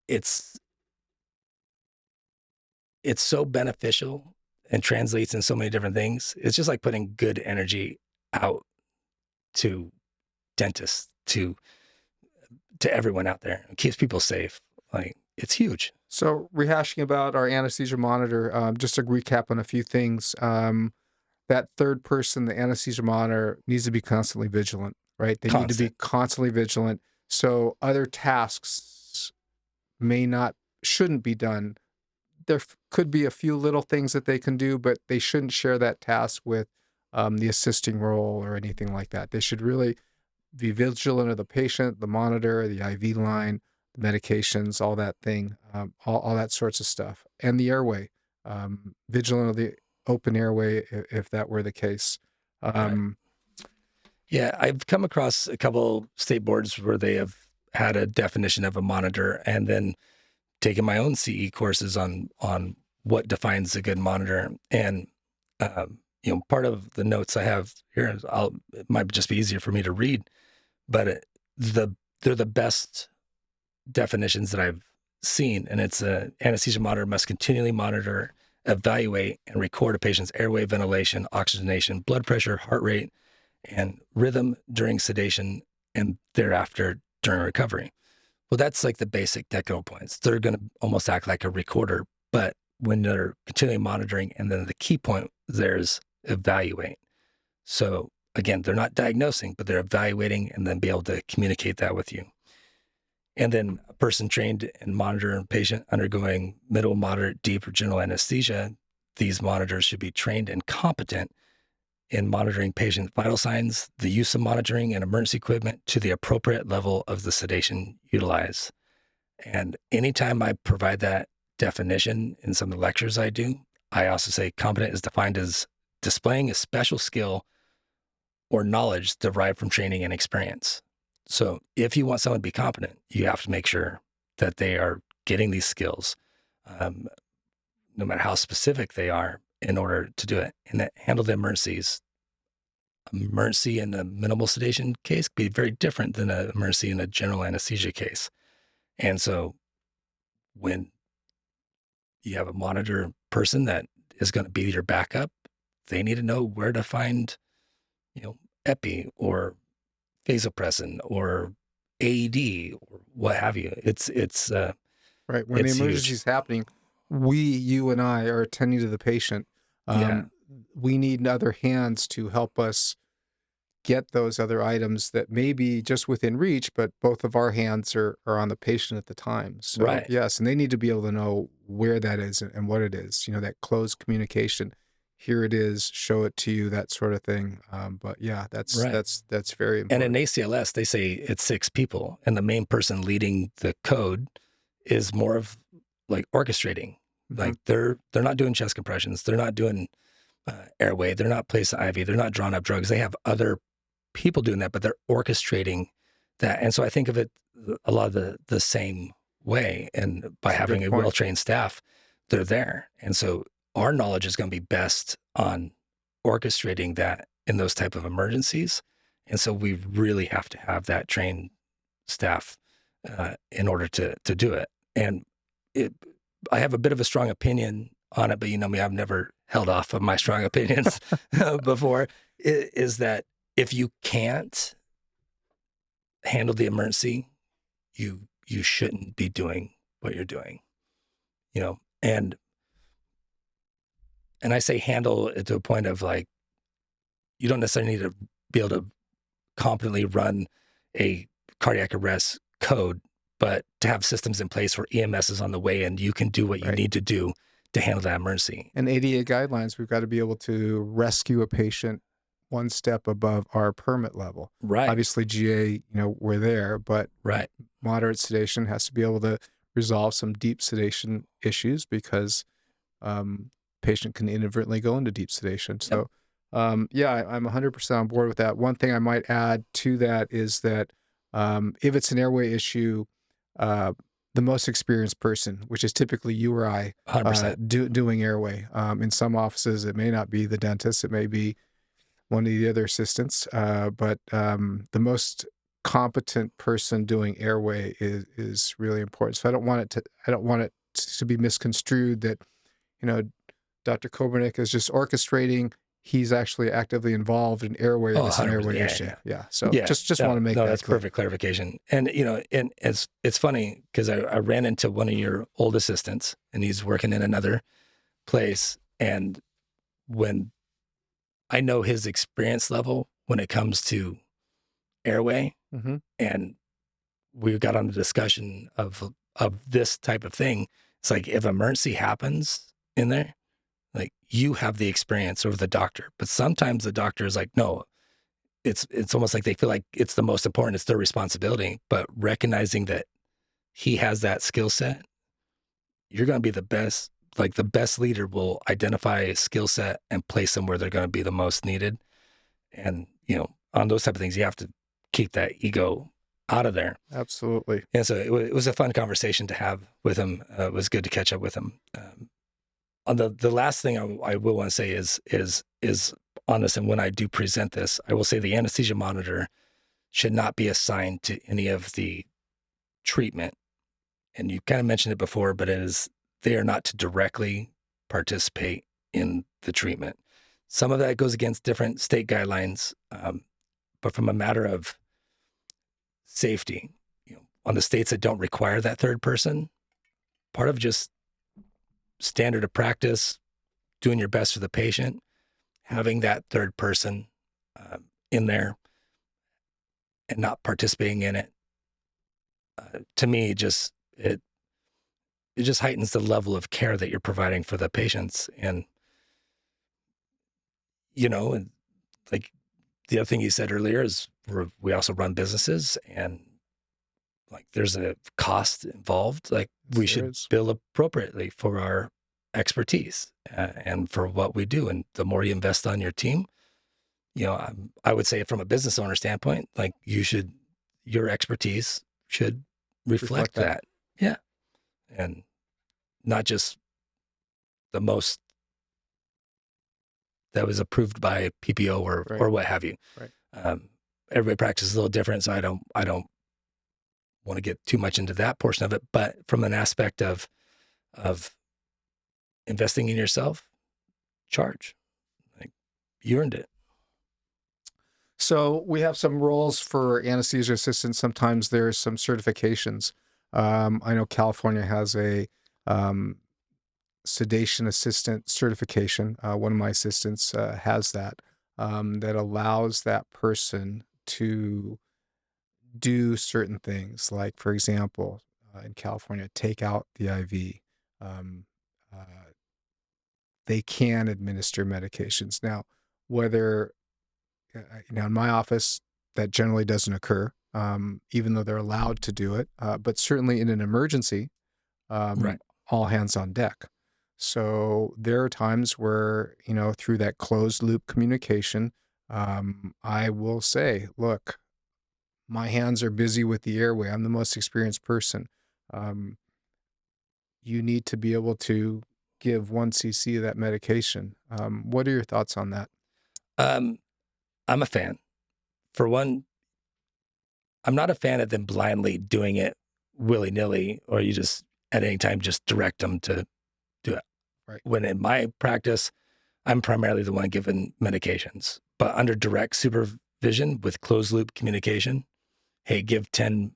it's so beneficial and translates in so many different things. It's just like putting good energy out to dentists, to everyone out there. It keeps people safe. Like, it's huge. So rehashing about our anesthesia monitor, just to recap on a few things. that third person, the anesthesia monitor, needs to be constantly vigilant, right? They need to be Constant. constantly vigilant. So other tasks shouldn't be done. There could be a few little things that they can do, but they shouldn't share that task with the assisting role or anything like that. They should really be vigilant of the patient, the monitor, the IV line, the medications, all that thing, all that sorts of stuff, and the airway. Vigilant of the open airway if that were the case. Right. Yeah, I've come across a couple state boards where they have had a definition of a monitor, and then taken my own CE courses on what defines a good monitor. And part of the notes I have here, it might just be easier for me to read, but they're the best definitions that I've seen. And it's a anesthesia monitor must continually monitor, evaluate, and record a patient's airway, ventilation, oxygenation, blood pressure, heart rate, and rhythm during sedation and thereafter during recovery. Well, that's like the basic technical points. They're going to almost act like a recorder, but when they're continually monitoring, and then the key point there's evaluate. So again, they're not diagnosing, but they're evaluating and then be able to communicate that with you. And then a person trained in monitoring a patient undergoing middle, moderate, deep, or general anesthesia, these monitors should be trained and competent in monitoring patient vital signs, the use of monitoring and emergency equipment to the appropriate level of the sedation utilized. And anytime I provide that definition in some of the lectures I do, I also say competent is defined as displaying a special skill or knowledge derived from training and experience. So if you want someone to be competent, you have to make sure that they are getting these skills, no matter how specific they are, in order to do it and that handle the emergencies. Emergency in a minimal sedation case could be very different than an emergency in a general anesthesia case. And so when you have a monitor person that is going to be your backup, they need to know where to find, epi or vasopressin or AED or what have you. It's Right. When the emergency is happening, you and I are attending to the patient. We need other hands to help us get those other items that may be just within reach, but both of our hands are on the patient at the time. So, right. Yes, and they need to be able to know where that is and what it is, that closed communication. Here it is, show it to you, that sort of thing. But yeah, that's very important. And in ACLS, they say it's 6 people, and the main person leading the code is more of like orchestrating. Mm-hmm. Like they're not doing chest compressions, they're not doing airway, they're not placing IV, they're not drawing up drugs. They have other people doing that, but they're orchestrating that. And so I think of it a lot of the same way. And by having a well-trained staff, they're there. And so our knowledge is going to be best on orchestrating that in those type of emergencies. And so we really have to have that trained staff in order to do it. And I have a bit of a strong opinion on it, but you know me, I've never held off of my strong opinions before, is that if you can't handle the emergency, you shouldn't be doing what you're doing, and I say handle it to a point of like, you don't necessarily need to be able to competently run a cardiac arrest code, but to have systems in place where EMS is on the way and you can do what you need to do to handle that emergency. And ADA guidelines, we've got to be able to rescue a patient one step above our permit level. Right. Obviously, GA, we're there, but moderate sedation has to be able to resolve some deep sedation issues because patient can inadvertently go into deep sedation. So, I'm 100% on board with that. One thing I might add to that is that if it's an airway issue, the most experienced person, which is typically you or I, doing airway. In some offices, it may not be the dentist; it may be one of the other assistants. But the most competent person doing airway is really important. So I don't want it to be misconstrued that Dr. Kobernik is just orchestrating. He's actually actively involved in airway. It's an airway issue. So just want to make that that's clear. Perfect clarification. And and it's funny because I ran into one of your old assistants, and he's working in another place. And when I know his experience level when it comes to airway, Mm-hmm. and we got on the discussion of this type of thing. It's like if emergency happens in there, like you have the experience over the doctor, but sometimes the doctor is like, no, it's almost like they feel like it's the most important, it's their responsibility. But recognizing that he has that skill set, you're going to be the best. Like the best leader will identify a skill set and place them where they're going to be the most needed. And on those type of things, you have to keep that ego out of there. Absolutely. And so it was a fun conversation to have with him. It was good to catch up with him. On the last thing I will want to say is on this, and when I do present this, I will say the anesthesia monitor should not be assigned to any of the treatment. And you kind of mentioned it before, but they are not to directly participate in the treatment. Some of that goes against different state guidelines, but from a matter of safety, on the states that don't require that third person, part of just standard of practice, doing your best for the patient, having that third person in there and not participating in it, to me, it just heightens the level of care that you're providing for the patients. And and like the other thing you said earlier is we also run businesses, and like there's a cost involved. Like we There should is. bill appropriately for our expertise and for what we do. And the more you invest on your team, I would say from a business owner standpoint, like your expertise should reflect that. Yeah. And not just the most that was approved by PPO or Right. what have you. Right. Everybody practices a little different, so I don't want to get too much into that portion of it. But from an aspect of investing in yourself, charge. Like you earned it. So we have some roles for anesthesia assistants. Sometimes there's some certifications. I know California has a sedation assistant certification. One of my assistants has that that allows that person to do certain things, like, for example, in California, take out the IV. Um, uh, they can administer medications. Now, whether, in my office, that generally doesn't occur, even though they're allowed to do it. But certainly in an emergency, Right. all hands on deck. So there are times where, through that closed loop communication, I will say, look, my hands are busy with the airway. I'm the most experienced person. Um, you need to be able to give 1 cc of that medication. What are your thoughts on that? I'm a fan. For one, I'm not a fan of them blindly doing it willy nilly, or you just at any time just direct them to do it. Right. When in my practice, I'm primarily the one given medications, but under direct supervision with closed loop communication. Hey, give 10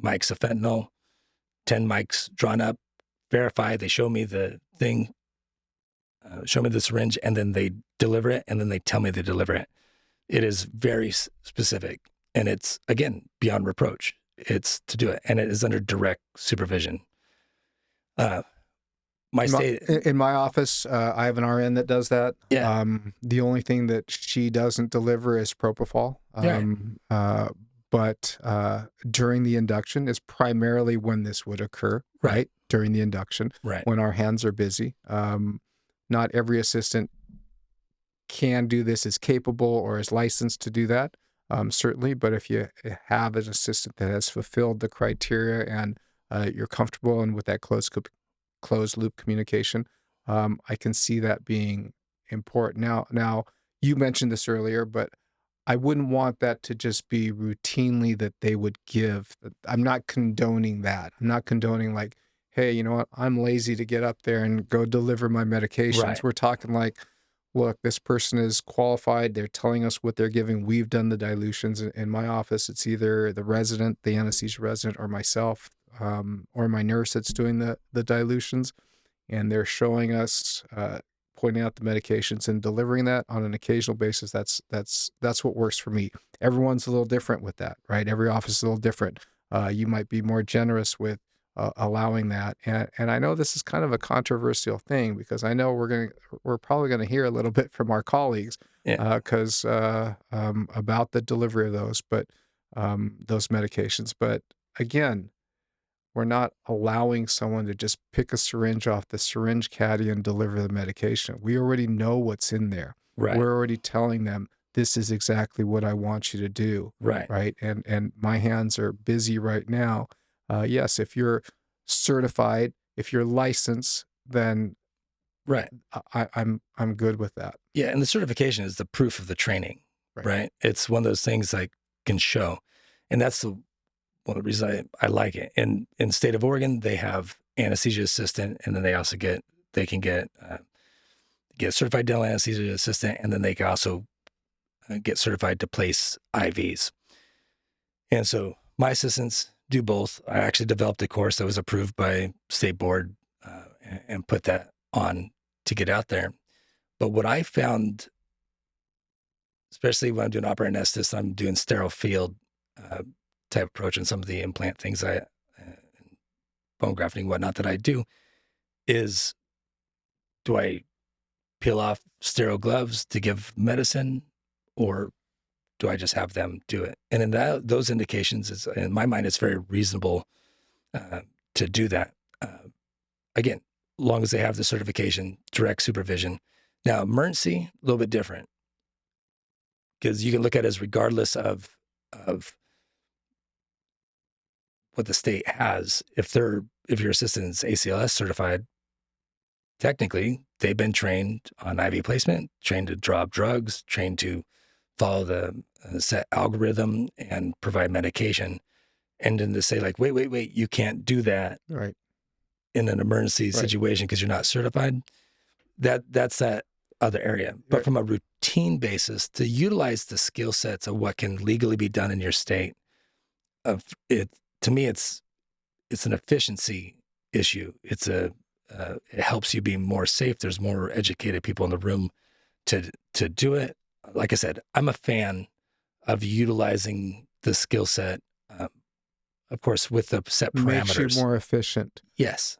mics of fentanyl, 10 mics drawn up, verify. They show me the thing, show me the syringe, and then they deliver it, and then they tell me they deliver it. It is very specific, and it's, again, beyond reproach. It's to do it, and it is under direct supervision. In my office, I have an RN that does that. Yeah. The only thing that she doesn't deliver is propofol. But during the induction is primarily when this would occur, right? During the induction, when our hands are busy. Not every assistant can do this, is capable or is licensed to do that, certainly. But if you have an assistant that has fulfilled the criteria and you're comfortable and with that closed loop communication, I can see that being important. Now you mentioned this earlier, but I wouldn't want that to just be routinely that they would give. I'm not condoning that. I'm not condoning like, hey, you know what? I'm lazy to get up there and go deliver my medications. Right. We're talking like, look, this person is qualified. They're telling us what they're giving. We've done the dilutions. In my office, it's either the resident, the anesthesia resident, or myself, or my nurse that's doing the dilutions. And they're showing us pointing out the medications and delivering that on an occasional basis. That's what works for me. Everyone's a little different with that, right? Every office is a little different. You might be more generous with allowing that, and I know this is kind of a controversial thing because I know we're probably gonna hear a little bit from our colleagues Yeah. because about the delivery of those medications. But again, we're not allowing someone to just pick a syringe off the syringe caddy and deliver the medication. We already know what's in there. Right. We're already telling them this is exactly what I want you to do, Right. right? And my hands are busy right now. Yes, if you're certified, if you're licensed, then Right. I'm good with that. Yeah. And the certification is the proof of the training, Right. right? It's one of those things I can show. And that's one of the reasons I like it. In the state of Oregon, they have anesthesia assistant, and then they can get certified dental anesthesia assistant, and then they can also get certified to place IVs. And so my assistants do both. I actually developed a course that was approved by state board and put that on to get out there. But what I found, especially when I'm doing operator anesthetist, I'm doing sterile field type approach and some of the implant things bone grafting and whatnot that I do, is do I peel off sterile gloves to give medicine, or do I just have them do it? And in those indications, in my mind, it's very reasonable to do that. Again, as long as they have the certification, direct supervision. Now, emergency, a little bit different, because you can look at it as regardless of what the state has. If your assistant is ACLS certified, technically they've been trained on IV placement, trained to draw up drugs, trained to follow the set algorithm and provide medication. And then to say like, wait, you can't do that Right. in an emergency situation because you're not certified. That's that other area. But from a routine basis, to utilize the skill sets of what can legally be done in your state, to me, it's an efficiency issue. It helps you be more safe. There's more educated people in the room to do it. Like I said, I'm a fan of utilizing the skill set, of course, with the set parameters. Makes you more efficient. Yes.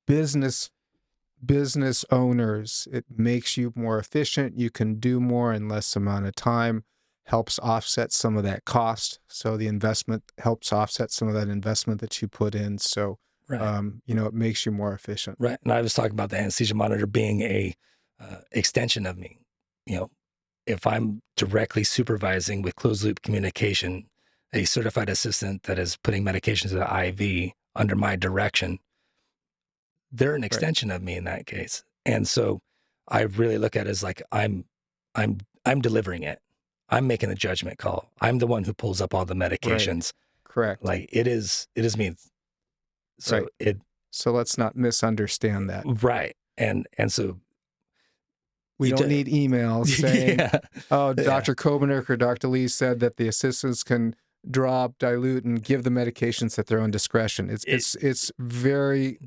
Business owners, it makes you more efficient. You can do more in less amount of time, helps offset some of that cost. So the investment helps offset some of that investment that you put in. So, it makes you more efficient. Right. And I was talking about the anesthesia monitor being a extension of me. If I'm directly supervising with closed loop communication, a certified assistant that is putting medication to the IV under my direction, they're an extension of me in that case. And so I really look at it as like I'm delivering it. I'm making the judgment call. I'm the one who pulls up all the medications. Correct. Like it is me. So so let's not misunderstand that. Right. And so we don't need emails saying, Dr. Kobernik or Dr. Lee said that the assistants can drop, dilute, and give the medications at their own discretion. It's very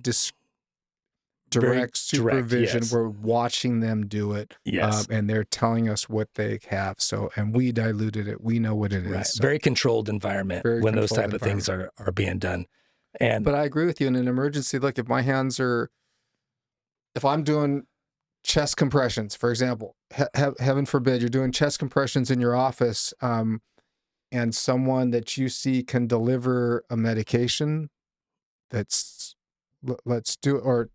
direct supervision. Yes. We're watching them do it. Yes. And they're telling us what they have. So, and we diluted it. We know what it is. So, very controlled environment when those type of things are being done. But I agree with you in an emergency. Look, if I'm doing chest compressions, for example, heaven forbid, you're doing chest compressions in your office, and someone that you see can deliver a medication, let's do it. Or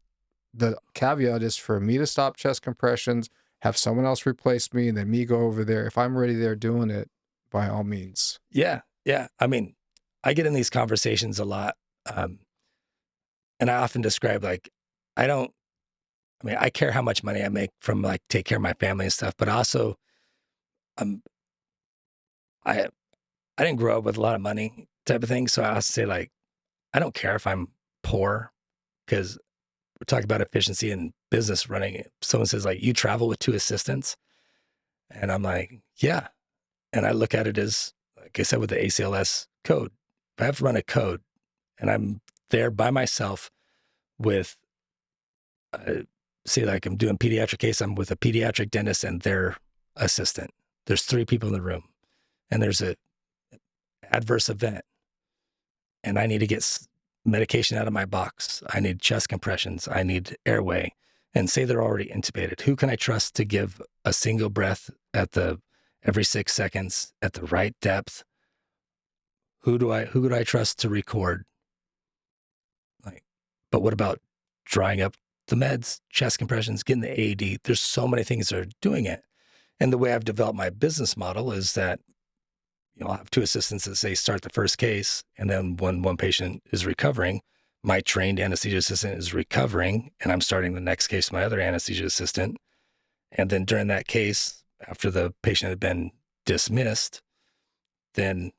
the caveat is for me to stop chest compressions, have someone else replace me, and then me go over there. If I'm already there doing it, by all means. Yeah. I mean, I get in these conversations a lot. And I often describe like, I care how much money I make from like take care of my family and stuff, but also, I didn't grow up with a lot of money type of thing. So I also say like, I don't care if I'm poor, because we're talking about efficiency and business running. Someone says like, you travel with 2 assistants. And I'm like, yeah. And I look at it as, like I said, with the ACLS code, if I have to run a code and I'm there by myself with say like I'm doing pediatric case, I'm with a pediatric dentist and their assistant. There's 3 people in the room, and there's a adverse event, and I need to get medication out of my box. I need chest compressions. I need airway. And say they're already intubated. Who can I trust to give a single breath every 6 seconds at the right depth? Who do I trust to record? Like, but what about drying up the meds, chest compressions, getting the AED? There's so many things that are doing it. And the way I've developed my business model is that, I'll have 2 assistants that say start the first case, and then when one patient is recovering, my trained anesthesia assistant is recovering, and I'm starting the next case with my other anesthesia assistant. And then during that case, after the patient had been dismissed, then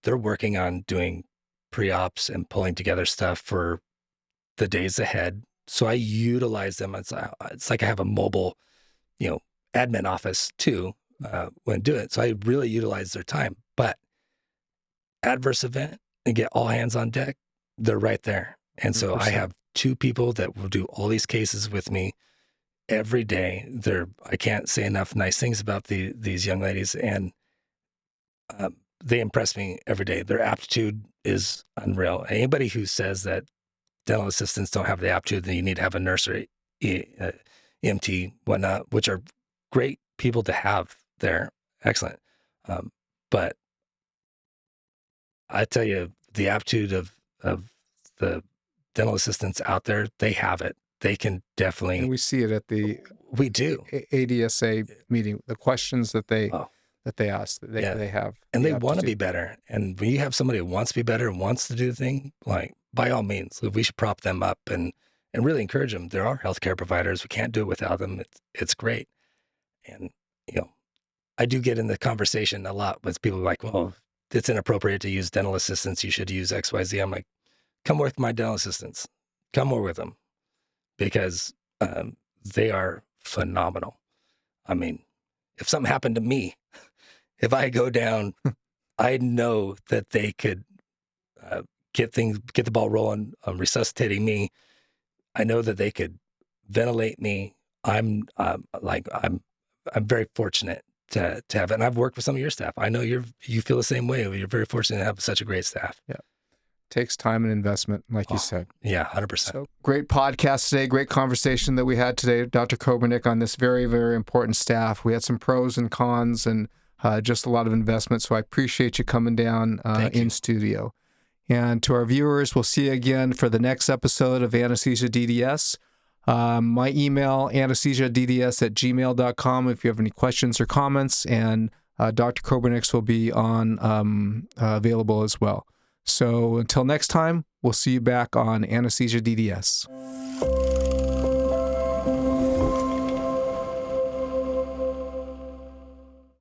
they're working on doing pre-ops and pulling together stuff for the days ahead. So I utilize them. It's like I have a mobile, admin office too, when I do it. So I really utilize their time. But adverse event and get all hands on deck, they're right there. And so 100%. I have 2 people that will do all these cases with me every day. I can't say enough nice things about these young ladies, and they impress me every day. Their aptitude is unreal. Anybody who says that dental assistants don't have the aptitude, then you need to have a nurse or EMT, whatnot, which are great people to have there. Excellent. But I tell you, the aptitude of the dental assistants out there, they have it. They can definitely. And we see it at the We do. ADSA meeting, the questions that they ask, that they have. And they want to be better. And when you have somebody who wants to be better and wants to do the thing, like, by all means, we should prop them up and really encourage them. There are healthcare providers. We can't do it without them. It's great. And, I do get in the conversation a lot with people like, well, it's inappropriate to use dental assistants. You should use XYZ. I'm like, come work with my dental assistants. Come work with them, because they are phenomenal. I mean, if something happened to me, if I go down, I know that they could get the ball rolling, resuscitating me. I know that they could ventilate me. I'm very fortunate to have it. And I've worked with some of your staff. I know you feel the same way. You're very fortunate to have such a great staff. Yeah. Takes time and investment, like you said. Yeah, 100%. So great podcast today, great conversation that we had today, Dr. Kobernik, on this very, very important staff. We had some pros and cons and just a lot of investment. So I appreciate you coming down in studio. And to our viewers, we'll see you again for the next episode of Anesthesia DDS. My email, anesthesiadds@gmail.com, if you have any questions or comments, and Dr. Kobernik's will be on available as well. So until next time, we'll see you back on Anesthesia DDS.